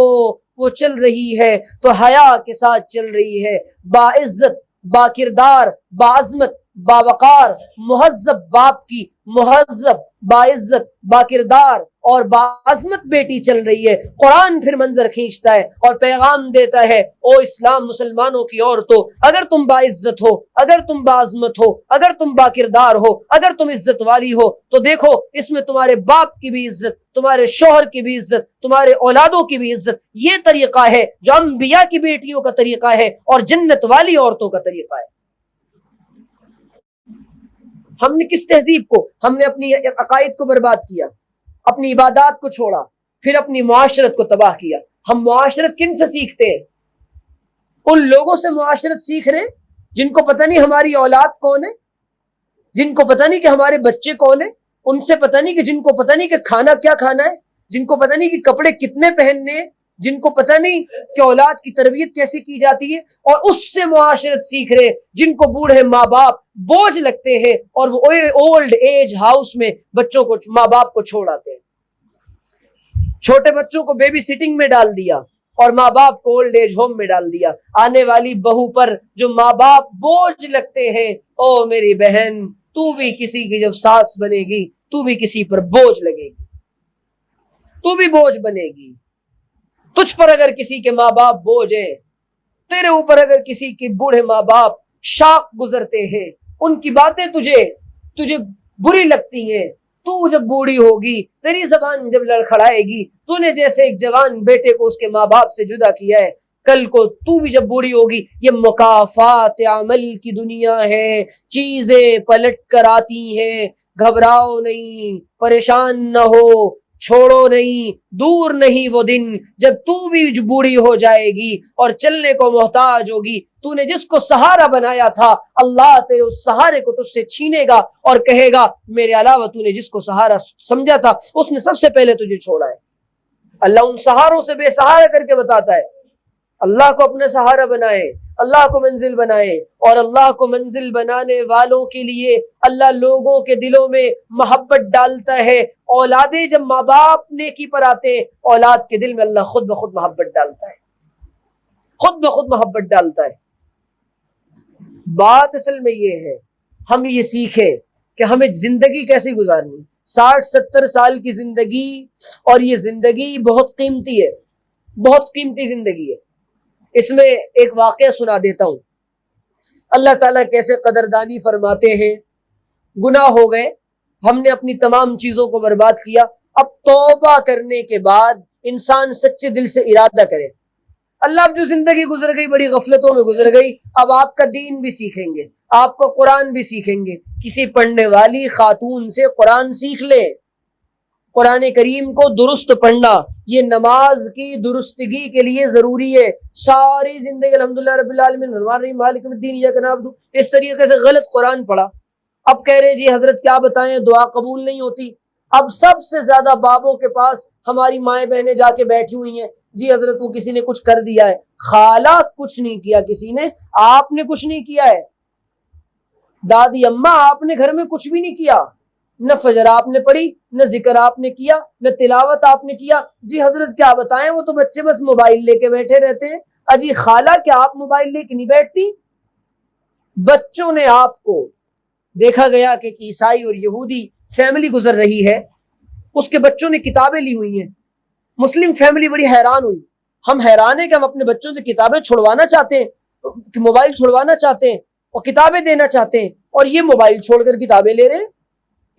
وہ چل رہی ہے تو حیا کے ساتھ چل رہی ہے، باعزت باکردار، باعظمت، باوقار، مہذب باپ کی مہذب، باعزت، باکردار اور باعظمت بیٹی چل رہی ہے، قرآن پھر منظر کھینچتا ہے اور پیغام دیتا ہے، او اسلام مسلمانوں کی عورتوں، اگر تم باعزت ہو، اگر تم باعظمت ہو، اگر تم باکردار ہو، اگر تم عزت والی ہو، تو دیکھو اس میں تمہارے باپ کی بھی عزت، تمہارے شوہر کی بھی عزت، تمہارے اولادوں کی بھی عزت، یہ طریقہ ہے جو انبیاء کی بیٹیوں کا طریقہ ہے اور جنت والی عورتوں کا طریقہ ہے۔ ہم نے کس تہذیب کو، ہم نے اپنی عقائد کو برباد کیا، اپنی عبادات کو چھوڑا، پھر اپنی معاشرت کو تباہ کیا۔ ہم معاشرت کن سے سیکھتے ہیں؟ ان لوگوں سے معاشرت سیکھ رہے جن کو پتہ نہیں ہماری اولاد کون ہے، جن کو پتہ نہیں کہ ہمارے بچے کون ہیں، ان سے پتہ نہیں کہ جن کو پتہ نہیں کہ کھانا کیا کھانا ہے، جن کو پتہ نہیں کہ کپڑے کتنے پہننے ہیں، جن کو پتہ نہیں کہ اولاد کی تربیت کیسے کی جاتی ہے، اور اس سے معاشرت سیکھ رہے جن کو بوڑھے ماں باپ بوجھ لگتے ہیں اور وہ اولڈ ایج ہاؤس میں بچوں کو، ماں باپ کو چھوڑ آتے ہیں۔ چھوٹے بچوں کو بیبی سٹنگ میں ڈال دیا اور ماں باپ کو اولڈ ایج ہوم میں ڈال دیا۔ آنے والی بہو پر جو ماں باپ بوجھ لگتے ہیں، او میری بہن تو بھی کسی کی جب ساس بنے گی تو بھی کسی پر بوجھ لگے گی، تو بھی بوجھ بنے گی۔ تجھ پر اگر کسی کے ماں باپ بوجھ ہیں، تیرے اوپر اگر کسی کے بوڑھے ماں باپ شاق گزرتے ہیں، ان کی باتیں تجھے بری لگتی ہیں، تو جب بوڑھی ہوگی، تیری زبان جب لڑکھڑائے گی، تو نے جیسے ایک جوان بیٹے کو اس کے ماں باپ سے جدا کیا ہے، کل کو تو بھی جب بوڑھی ہوگی۔ یہ مکافات عمل کی دنیا ہے، چیزیں پلٹ کر آتی ہیں، گھبراؤ نہیں، پریشان نہ ہو، چھوڑو نہیں، دور نہیں وہ دن جب تو بھی بوڑھی ہو جائے گی اور چلنے کو محتاج ہوگی۔ تو نے جس کو سہارا بنایا تھا، اللہ تیرے اس سہارے کو تجھ سے چھینے گا اور کہے گا میرے علاوہ تو نے جس کو سہارا سمجھا تھا اس نے سب سے پہلے تجھے چھوڑا ہے۔ اللہ ان سہاروں سے بے سہارا کر کے بتاتا ہے، اللہ کو اپنا سہارا بنائے، اللہ کو منزل بنائے، اور اللہ کو منزل بنانے والوں کے لیے اللہ لوگوں کے دلوں میں محبت ڈالتا ہے۔ اولادیں جب ماں باپ نیکی پر آتے ہیں، اولاد کے دل میں اللہ خود بخود محبت ڈالتا ہے، خود بخود محبت ڈالتا ہے۔ بات اصل میں یہ ہے، ہم یہ سیکھیں کہ ہمیں زندگی کیسی گزارنی۔ 60-70 سال کی زندگی، اور یہ زندگی بہت قیمتی ہے، بہت قیمتی زندگی ہے۔ اس میں ایک واقعہ سنا دیتا ہوں۔ اللہ تعالیٰ کیسے قدردانی فرماتے ہیں۔ گناہ ہو گئے، ہم نے اپنی تمام چیزوں کو برباد کیا، اب توبہ کرنے کے بعد انسان سچے دل سے ارادہ کرے، اللہ اب جو زندگی گزر گئی بڑی غفلتوں میں گزر گئی، اب آپ کا دین بھی سیکھیں گے، آپ کو قرآن بھی سیکھیں گے۔ کسی پڑھنے والی خاتون سے قرآن سیکھ لے۔ قرآن کریم کو درست پڑھنا یہ نماز کی درستگی کے لیے ضروری ہے۔ ساری زندگی الحمدللہ رب العالمین الرحمن الرحیم مالک الدین ایاک نعبد، اس طریقے سے غلط قرآن پڑھا، اب کہہ رہے جی حضرت کیا بتائیں دعا قبول نہیں ہوتی۔ اب سب سے زیادہ بابوں کے پاس ہماری مائیں بہنیں جا کے بیٹھی ہوئی ہیں، جی حضرت وہ کسی نے کچھ کر دیا ہے۔ خالہ کچھ نہیں کیا کسی نے، آپ نے کچھ نہیں کیا ہے۔ دادی اماں آپ نے گھر میں کچھ بھی نہیں کیا، نہ فجر آپ نے پڑھی، نہ ذکر آپ نے کیا، نہ تلاوت آپ نے کیا۔ جی حضرت کیا بتائیں وہ تو بچے بس موبائل لے کے بیٹھے رہتے ہیں۔ اجی خالہ کیا آپ موبائل لے کے نہیں بیٹھتی؟ بچوں نے آپ کو دیکھا گیا کہ عیسائی اور یہودی فیملی گزر رہی ہے، اس کے بچوں نے کتابیں لی ہوئی ہیں، مسلم فیملی بڑی حیران ہوئی۔ ہم حیران ہیں کہ ہم اپنے بچوں سے کتابیں چھڑوانا چاہتے ہیں، موبائل چھڑوانا چاہتے ہیں اور کتابیں دینا چاہتے ہیں، اور یہ موبائل چھوڑ کر کتابیں لے رہے ہیں۔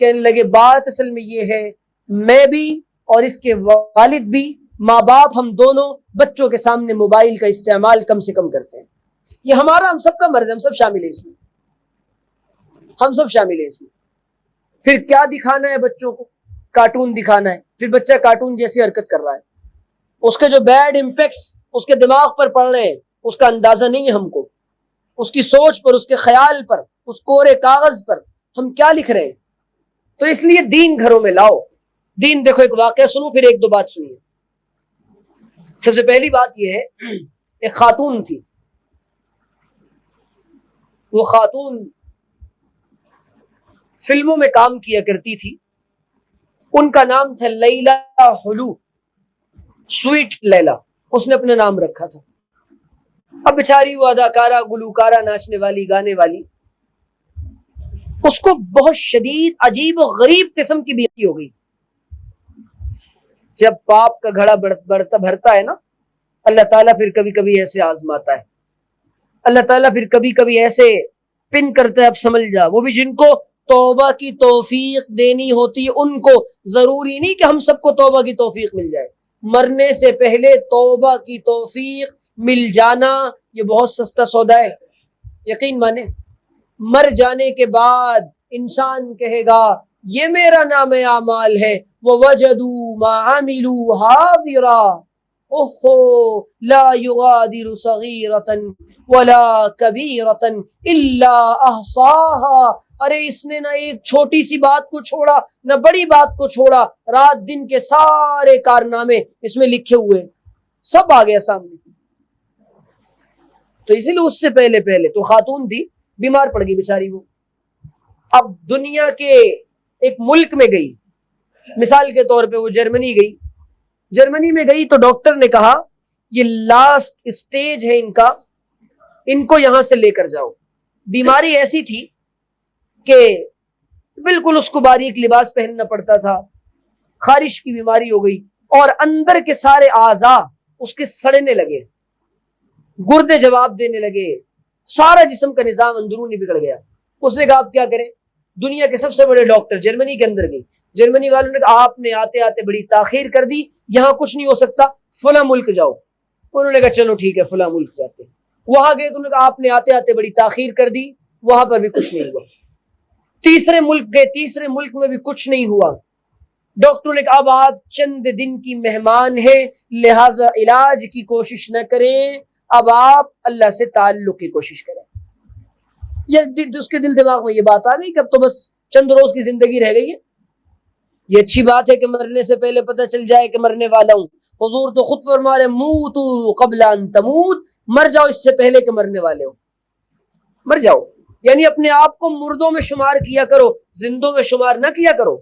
کہنے لگے بات اصل میں یہ ہے، میں بھی اور اس کے والد بھی، ماں باپ ہم دونوں بچوں کے سامنے موبائل کا استعمال کم سے کم کرتے ہیں۔ یہ ہمارا، ہم سب کا مرض ہے، ہم سب شامل ہیں اس میں، ہم سب شامل ہیں اس میں۔ پھر کیا دکھانا ہے بچوں کو؟ کارٹون دکھانا ہے، پھر بچہ کارٹون جیسی حرکت کر رہا ہے، اس کے جو بیڈ امپیکٹس اس کے دماغ پر پڑ رہے ہیں اس کا اندازہ نہیں ہے ہم کو، اس کی سوچ پر، اس کے خیال پر، اس کورے کاغذ پر ہم کیا لکھ رہے ہیں۔ تو اس لیے دین گھروں میں لاؤ۔ دین دیکھو، ایک واقعہ سنو پھر ایک دو بات سنیے۔ سب سے پہلی بات یہ ہے، ایک خاتون تھی، وہ خاتون فلموں میں کام کیا کرتی تھی، ان کا نام تھا لیلا حلو، سویٹ لیلا، اس نے اپنا نام رکھا تھا۔ اب بیچاری وہ اداکارہ، گلوکارہ، ناچنے والی، گانے والی، اس کو بہت شدید عجیب و غریب قسم کی بیماری ہو گئی. جب پاپ کا گھڑا بھرتا ہے نا، اللہ تعالیٰ پھر کبھی کبھی ایسے آزماتا ہے، اللہ تعالیٰ پھر کبھی کبھی ایسے پن کرتا ہے. اب سمجھ جا، وہ بھی جن کو توبہ کی توفیق دینی ہوتی ہے ان کو، ضروری نہیں کہ ہم سب کو توبہ کی توفیق مل جائے. مرنے سے پہلے توبہ کی توفیق مل جانا یہ بہت سستا سودا ہے. یقین مانے، مر جانے کے بعد انسان کہے گا یہ میرا نام اعمال ہے، وَوَجَدُوا مَا عَمِلُوا حَاضِرًا اوہو لا یغادر صغیرة ولا کبیرة الا احصاها. ارے اس نے نہ ایک چھوٹی سی بات کو چھوڑا نہ بڑی بات کو چھوڑا، رات دن کے سارے کارنامے اس میں لکھے ہوئے، سب آ گیا سامنے. تو اسی لیے اس سے پہلے تو خاتون تھی، بیمار پڑ گئی بیچاری. وہ اب دنیا کے ایک ملک میں گئی، مثال کے طور پہ وہ جرمنی گئی. جرمنی میں گئی تو ڈاکٹر نے کہا یہ لاسٹ اسٹیج ہے ان کا، ان کو یہاں سے لے کر جاؤ. بیماری ایسی تھی کہ بالکل اس کو باریک لباس پہننا پڑتا تھا، خارش کی بیماری ہو گئی، اور اندر کے سارے اعضاء اس کے سڑنے لگے، گردے جواب دینے لگے، سارا جسم کا نظام اندرونی بگڑ گیا. اس نے کہا آپ کیا کریں؟ دنیا کے سب سے بڑے ڈاکٹر جرمنی کے اندر گئی. جرمنی والوں نے کہا آپ نے آتے آتے بڑی تاخیر کر دی، یہاں کچھ نہیں ہو سکتا، فلاں ملک جاؤ. انہوں نے کہا چلو ٹھیک ہے فلاں ملک جاتے. وہاں گئے تو انہوں نے کہا آپ نے آتے آتے بڑی تاخیر کر دی، وہاں پر بھی کچھ نہیں ہوا. تیسرے ملک گئے، تیسرے ملک میں بھی کچھ نہیں ہوا. ڈاکٹر نے کہا اب آپ چند دن کی مہمان ہیں، لہذا علاج کی کوشش نہ کریں، اب آپ اللہ سے تعلق کی کوشش کریں. اس کے دل دماغ میں یہ بات آ گئی کہ اب تو بس چند روز کی زندگی رہ گئی ہے. یہ اچھی بات ہے کہ مرنے سے پہلے پتہ چل جائے کہ مرنے والا ہوں. حضور تو خود فرما رہے موتوا قبل ان تموت، مر جاؤ اس سے پہلے کہ مرنے والے ہو. مر جاؤ یعنی اپنے آپ کو مردوں میں شمار کیا کرو، زندوں میں شمار نہ کیا کرو.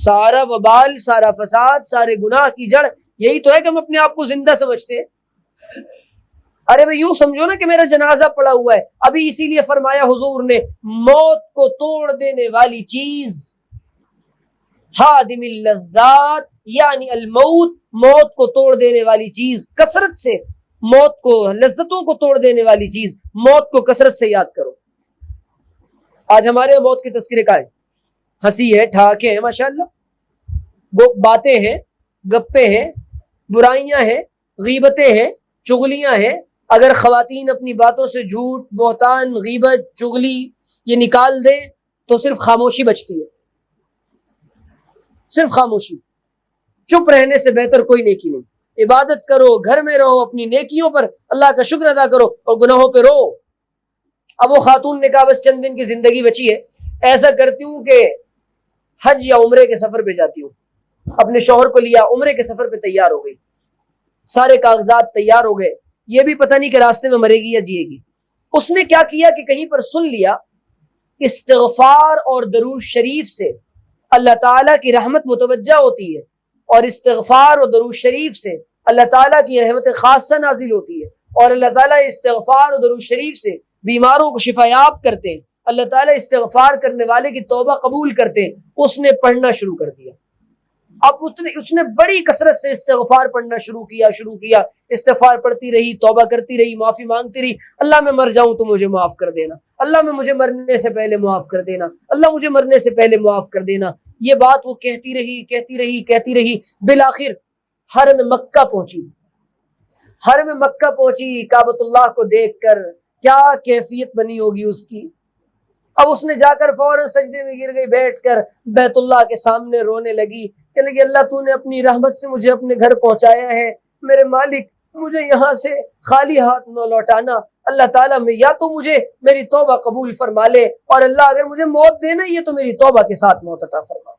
سارا وبال، سارا فساد، سارے گناہ کی جڑ یہی تو ہے کہ ہم اپنے آپ کو زندہ سمجھتے ہیں. ارے بھائی یوں سمجھو نا کہ میرا جنازہ پڑا ہوا ہے. ابھی اسی لیے فرمایا حضور نے موت کو توڑ دینے والی چیز ہادم اللذات، یعنی الموت، موت کو توڑ دینے والی چیز، کثرت سے موت کو، لذتوں کو توڑ دینے والی چیز موت کو کثرت سے یاد کرو. آج ہمارے موت کے تذکرے کا ہے، ہنسی ہے، ٹھاکے ہیں، ماشاءاللہ، باتیں ہیں، گپے ہیں، برائیاں ہیں، غیبتیں ہیں، چغلیاں ہیں. اگر خواتین اپنی باتوں سے جھوٹ، بہتان، غیبت، چغلی یہ نکال دیں تو صرف خاموشی بچتی ہے، صرف خاموشی. چپ رہنے سے بہتر کوئی نیکی نہیں. عبادت کرو، گھر میں رہو، اپنی نیکیوں پر اللہ کا شکر ادا کرو اور گناہوں پہ رو. اب وہ خاتون نے کہا بس چند دن کی زندگی بچی ہے، ایسا کرتی ہوں کہ حج یا عمرے کے سفر پہ جاتی ہوں. اپنے شوہر کو لیا، عمرے کے سفر پہ تیار ہو گئی، سارے کاغذات تیار ہو گئے. یہ بھی پتہ نہیں کہ راستے میں مرے گی یا جیے گی. اس نے کیا کیا کہ کہیں پر سن لیا استغفار اور درود شریف سے اللہ تعالیٰ کی رحمت متوجہ ہوتی ہے، اور استغفار اور درود شریف سے اللہ تعالیٰ کی رحمت خاصہ نازل ہوتی ہے، اور اللہ تعالیٰ استغفار اور درود شریف سے بیماروں کو شفا یاب کرتے ہیں. اللہ تعالیٰ استغفار کرنے والے کی توبہ قبول کرتے ہیں. اس نے پڑھنا شروع کر دیا. اب اس نے بڑی کثرت سے استغفار پڑھنا شروع کیا. استغفار پڑھتی رہی، توبہ کرتی رہی، معافی مانگتی رہی. اللہ میں مر جاؤں تو مجھے معاف کر دینا، اللہ میں مجھے مرنے سے پہلے معاف کر دینا، اللہ مجھے مرنے سے پہلے معاف کر دینا. یہ بات وہ کہتی رہی. بالآخر حرم مکہ پہنچی. کعبۃ اللہ کو دیکھ کر کیا کیفیت بنی ہوگی اس کی. اب اس نے جا کر فوراً سجدے میں گر گئی، بیٹھ کر بیت اللہ کے سامنے رونے لگی، کہنے لگی اللہ تو نے اپنی رحمت سے مجھے اپنے گھر پہنچایا ہے، میرے مالک مجھے یہاں سے خالی ہاتھ نہ لوٹانا. اللہ تعالیٰ میں یا تو مجھے میری توبہ قبول فرما لے، اور اللہ اگر مجھے موت دینا یہ تو میری توبہ کے ساتھ موت عطا فرما.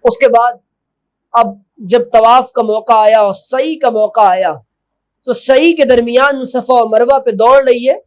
اس کے بعد اب جب طواف کا موقع آیا اور سعی کا موقع آیا تو سعی کے درمیان صفا و مروہ پہ دوڑ رہی ہے،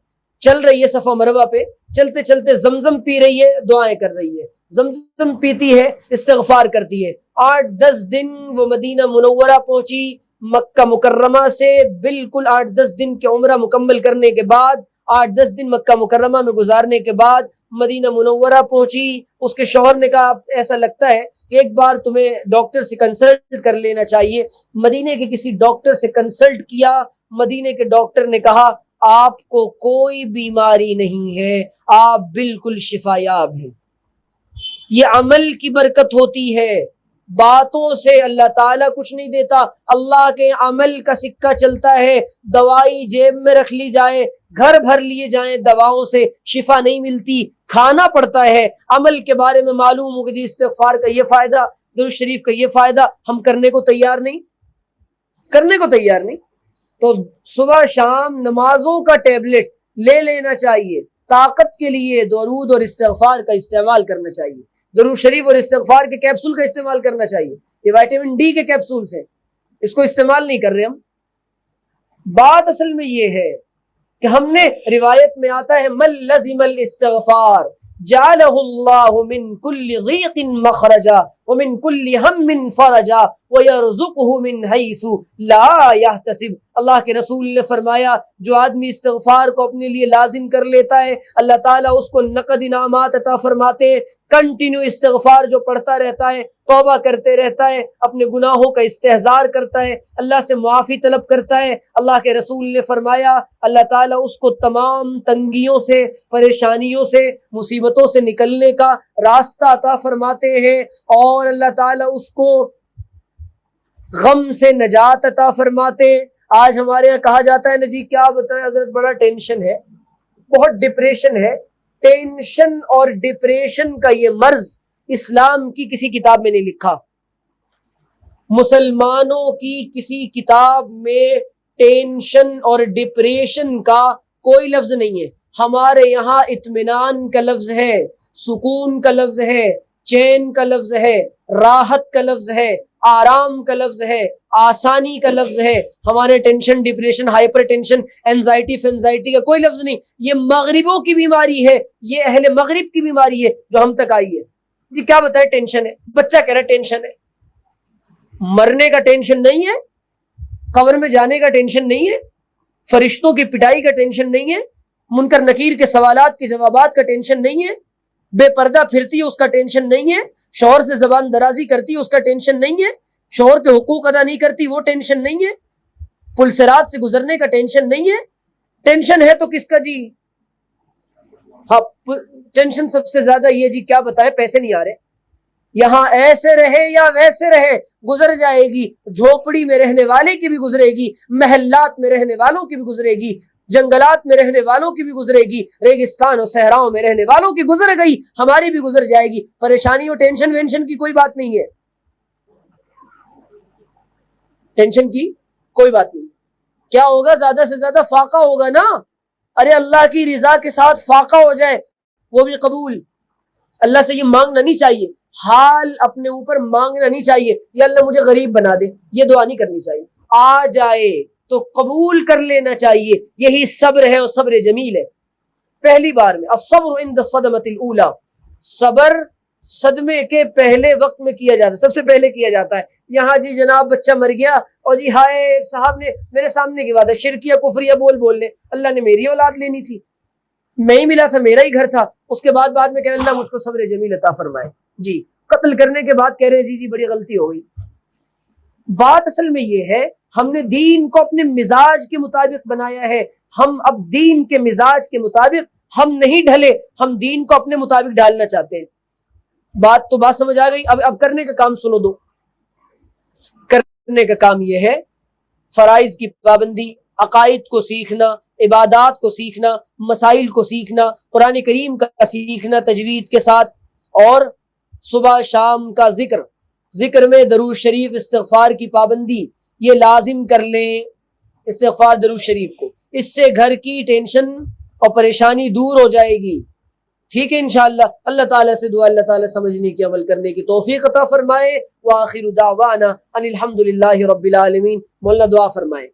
چل رہی ہے صفا و مروہ پہ، چلتے چلتے زمزم پی رہی ہے، دعائیں کر رہی ہے. زمزم پیتی ہے، استغفار کرتی ہے. 8-10 دن وہ مدینہ منورہ پہنچی، مکہ مکرمہ سے بالکل 8-10 دن کے عمرہ مکمل کرنے کے بعد، 8-10 دن مکہ مکرمہ میں گزارنے کے بعد مدینہ منورہ پہنچی. اس کے شوہر نے کہا ایسا لگتا ہے کہ ایک بار تمہیں ڈاکٹر سے کنسلٹ کر لینا چاہیے. مدینے کے کسی ڈاکٹر سے کنسلٹ کیا. مدینے کے ڈاکٹر نے کہا آپ کو کوئی بیماری نہیں ہے، آپ بالکل شفا یاب ہیں. یہ عمل کی برکت ہوتی ہے. باتوں سے اللہ تعالیٰ کچھ نہیں دیتا، اللہ کے عمل کا سکہ چلتا ہے. دوائی جیب میں رکھ لی جائے، گھر بھر لیے جائیں، دواؤں سے شفا نہیں ملتی، کھانا پڑتا ہے. عمل کے بارے میں معلوم ہو کہ جی استغفار کا یہ فائدہ، درود شریف کا یہ فائدہ، ہم کرنے کو تیار نہیں. تو صبح شام نمازوں کا ٹیبلٹ لے لینا چاہیے. طاقت کے لیے درود اور استغفار کا استعمال کرنا چاہیے. درود شریف اور استغفار کے کیپسول کا استعمال کرنا چاہیے. یہ وٹامن ڈی کے کیپسولز ہیں، اس کو استعمال نہیں کر رہے ہم. بات اصل میں یہ ہے کہ ہم نے روایت میں آتا ہے من لزم الاستغفار جعلہ اللہ من کل ضیق مخرجا ومن کل ہم فرجا ویرزقہ من حیث لا یحتسب. اللہ کے رسول نے فرمایا جو آدمی استغفار کو اپنے لیے لازم کر لیتا ہے اللہ تعالیٰ اس کو نقد انعامات عطا فرماتے ہیں. کنٹینیو استغفار جو پڑھتا رہتا ہے، توبہ کرتے رہتا ہے، اپنے گناہوں کا استحضار کرتا ہے، اللہ سے معافی طلب کرتا ہے، اللہ کے رسول نے فرمایا اللہ تعالیٰ اس کو تمام تنگیوں سے، پریشانیوں سے، مصیبتوں سے نکلنے کا راستہ عطا فرماتے ہیں، اور اللہ تعالیٰ اس کو غم سے نجات عطا فرماتے ہیں. آج ہمارے یہاں کہا جاتا ہے نا جی کیا بتائیں حضرت، بڑا ٹینشن ہے، بہت ڈپریشن ہے. ٹینشن اور ڈپریشن کا یہ مرض اسلام کی کسی کتاب میں نہیں لکھا. مسلمانوں کی کسی کتاب میں ٹینشن اور ڈپریشن کا کوئی لفظ نہیں ہے. ہمارے یہاں اطمینان کا لفظ ہے، سکون کا لفظ ہے، چین کا لفظ ہے، راحت کا لفظ ہے، آرام کا لفظ ہے، آسانی کا لفظ ہے. ہمارے tension, depression, hypertension, anxiety فینزائٹی کا کوئی لفظ نہیں. یہ مغربوں کی بیماری ہے، یہ اہل مغرب کی بیماری ہے جو ہم تک آئی ہے. جی کیا بتائے ٹینشن ہے، بچہ کہہ رہا ہے ٹینشن ہے. مرنے کا ٹینشن نہیں ہے، قبر میں جانے کا ٹینشن نہیں ہے، فرشتوں کی پٹائی کا ٹینشن نہیں ہے، منکر نکیر کے سوالات کے جوابات کا ٹینشن نہیں ہے، بے پردہ پھرتی ہے اس کا ٹینشن نہیں ہے، شوہر سے زبان درازی کرتی ہے اس کا ٹینشن نہیں ہے، شوہر کے حقوق ادا نہیں کرتی وہ ٹینشن نہیں ہے، پل صراط سے گزرنے کا ٹینشن نہیں ہے. ٹینشن ہے تو کس کا جی؟ ہاں ٹینشن سب سے زیادہ یہ جی کیا بتائے پیسے نہیں آ رہے، یہاں ایسے رہے یا ویسے رہے گزر جائے گی. جھوپڑی میں رہنے والے کی بھی گزرے گی، محلات میں رہنے والوں کی بھی گزرے گی، جنگلات میں رہنے والوں کی بھی گزرے گی، ریگستان اور صحراؤں میں رہنے والوں کی گزر گئی، ہماری بھی گزر جائے گی. پریشانی اور ٹینشن وینشن کی کوئی بات نہیں ہے، ٹینشن کی کوئی بات نہیں. کیا ہوگا؟ زیادہ سے زیادہ فاقہ ہوگا نا. ارے اللہ کی رضا کے ساتھ فاقہ ہو جائے وہ بھی قبول. اللہ سے یہ مانگنا نہیں چاہیے، حال اپنے اوپر مانگنا نہیں چاہیے یا اللہ مجھے غریب بنا دے، یہ دعا نہیں کرنی چاہیے. آ جائے تو قبول کر لینا چاہیے. یہی صبر ہے اور صبر جمیل ہے. پہلی بار میں الصبر عند الصدمۃ الاولی، صبر صدمے کے پہلے وقت میں کیا جاتا ہے، سب سے پہلے کیا جاتا ہے. یہاں جی جناب بچہ مر گیا اور جی ہائے صاحب نے میرے سامنے کی بات ہے شرکیہ کفریہ بولنے، اللہ نے میری اولاد لینی تھی، میں ہی ملا تھا، میرا ہی گھر تھا. اس کے بعد میں کہہ رہے اللہ مجھ کو صبر جمیل عطا فرمائے. جی قتل کرنے کے بعد کہہ رہے جی بڑی غلطی ہو گئی. بات اصل میں یہ ہے ہم نے دین کو اپنے مزاج کے مطابق بنایا ہے. ہم اب دین کے مزاج کے مطابق ہم نہیں ڈھلے، ہم دین کو اپنے مطابق ڈالنا چاہتے ہیں. بات سمجھ آ گئی. اب کرنے کا کام سنو دو. کرنے کا کام یہ ہے فرائض کی پابندی، عقائد کو سیکھنا، عبادات کو سیکھنا، مسائل کو سیکھنا، قرآن کریم کا سیکھنا تجوید کے ساتھ، اور صبح شام کا ذکر میں درود شریف استغفار کی پابندی یہ لازم کر لیں. استغفار درود شریف کو، اس سے گھر کی ٹینشن اور پریشانی دور ہو جائے گی. ٹھیک ہے انشاءاللہ. اللہ تعالیٰ سے دعا اللہ تعالیٰ سمجھنے کی عمل کرنے کی توفیق عطا فرمائے. وآخر دعوانا ان الحمدللہ رب العالمین. مولانا دعا فرمائے.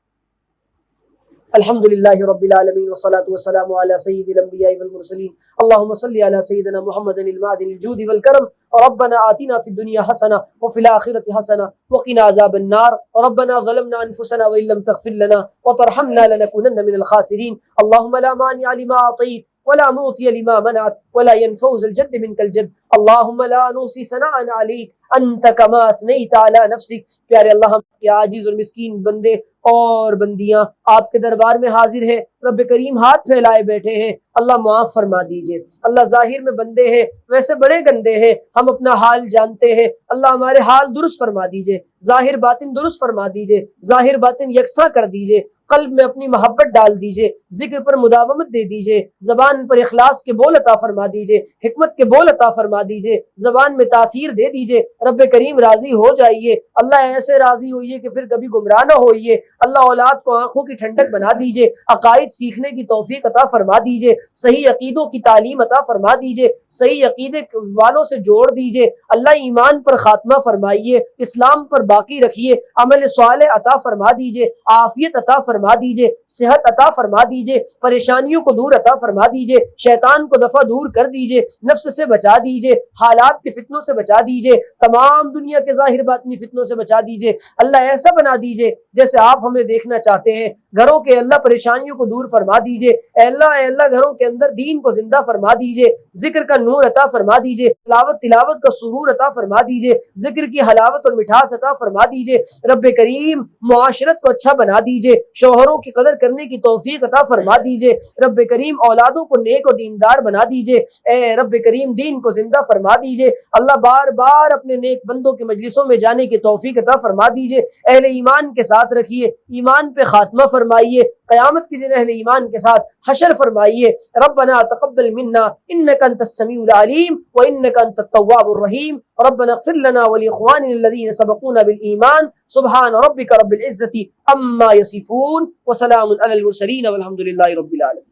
الحمد للہ رب العالمین والصلاة والسلام علی سید الانبیاء والمرسلین اللہم صلی علی سیدنا محمد المعدن الجود والکرم ربنا آتنا فی الدنیا حسنہ وفی الآخرۃ حسنہ وقنا عذاب النار ربنا ظلمنا انفسنا وان لم تغفر لنا وترحمنا لنکونن من الخاسرین اللہم لا مانع لما اعطیت ولا معطی لما منعت ولا ينفع ذا الجد منك الجد اللہم لا نحصی ثناء علیک انت کما اثنیت علی نفسک۔ پیارے اللہ، ہم کے عاجز اور مسکین بندے اور بندیاں آپ کے دربار میں حاضر ہیں، رب کریم ہاتھ پھیلائے بیٹھے ہیں، اللہ معاف فرما دیجئے۔ اللہ ظاہر میں بندے ہیں، ویسے بڑے گندے ہیں، ہم اپنا حال جانتے ہیں، اللہ ہمارے حال درست فرما دیجئے، ظاہر باطن درست فرما دیجئے، ظاہر باطن یکساں کر دیجئے، قلب میں اپنی محبت ڈال دیجئے، ذکر پر مداومت دے دیجئے، زبان پر اخلاص کے بول عطا فرما دیجئے، حکمت کے بول عطا فرما دیجئے، زبان میں تاثیر دے دیجئے۔ رب کریم راضی ہو جائیے، اللہ ایسے راضی ہوئیے کہ پھر کبھی گمراہ نہ ہوئیے، اللہ اولاد کو آنکھوں کی ٹھنڈک بنا دیجئے، عقائد سیکھنے کی توفیق عطا فرما دیجئے، صحیح عقیدوں کی تعلیم عطا فرما دیجئے، صحیح عقیدے والوں سے جوڑ دیجئے، اللہ ایمان پر خاتمہ فرمائیے، اسلام پر باقی رکھیے، عمل صالح عطا فرما دیجئے، عافیت عطا فرما دیجئے، صحت عطا فرما دیجئے، پریشانیوں کو دور عطا فرما دیجئے، شیطان کو دفع دور کر دیجئے، نفس سے بچا دیجئے، حالات کے فتنوں سے بچا دیجئے، تمام دنیا کے ظاہر باطنی فتنوں سے بچا دیجئے، اللہ ایسا بنا دیجئے جیسے آپ ہمیں دیکھنا چاہتے ہیں، گھروں کے اللہ پریشانیوں کو دور فرما دیجئے، اے اللہ گھروں کے اندر دین کو زندہ فرما دیجئے، ذکر کا نور عطا فرما دیجئے، تلاوت کا سرور عطا فرما دیجئے، ذکر کی حلاوت اور مٹھاس عطا فرما دیجئے، رب کریم معاشرت کو اچھا بنا دیجئے، شوہروں کی قدر کرنے کی توفیق عطا فرما دیجئے، رب کریم اولادوں کو نیک و دیندار بنا دیجئے، اے رب کریم دین کو زندہ فرما دیجئے، اللہ بار بار اپنے نیک بندوں کے مجلسوں میں جانے کی توفیق عطا فرما دیجئے، اہل ایمان کے ساتھ رکھیے، ایمان پہ خاتمہ فرمائیے، قیامت کے دن اہل ایمان کے ساتھ حشر فرمائیے۔ ربنا تقبل منا انك انت السميع العليم وانك انت التواب الرحيم ربنا اغفر لنا ولاخواننا الذين سبقونا بالايمان سبحان ربك رب العزة عما يصفون وسلام على المرسلين والحمد لله رب العالمين۔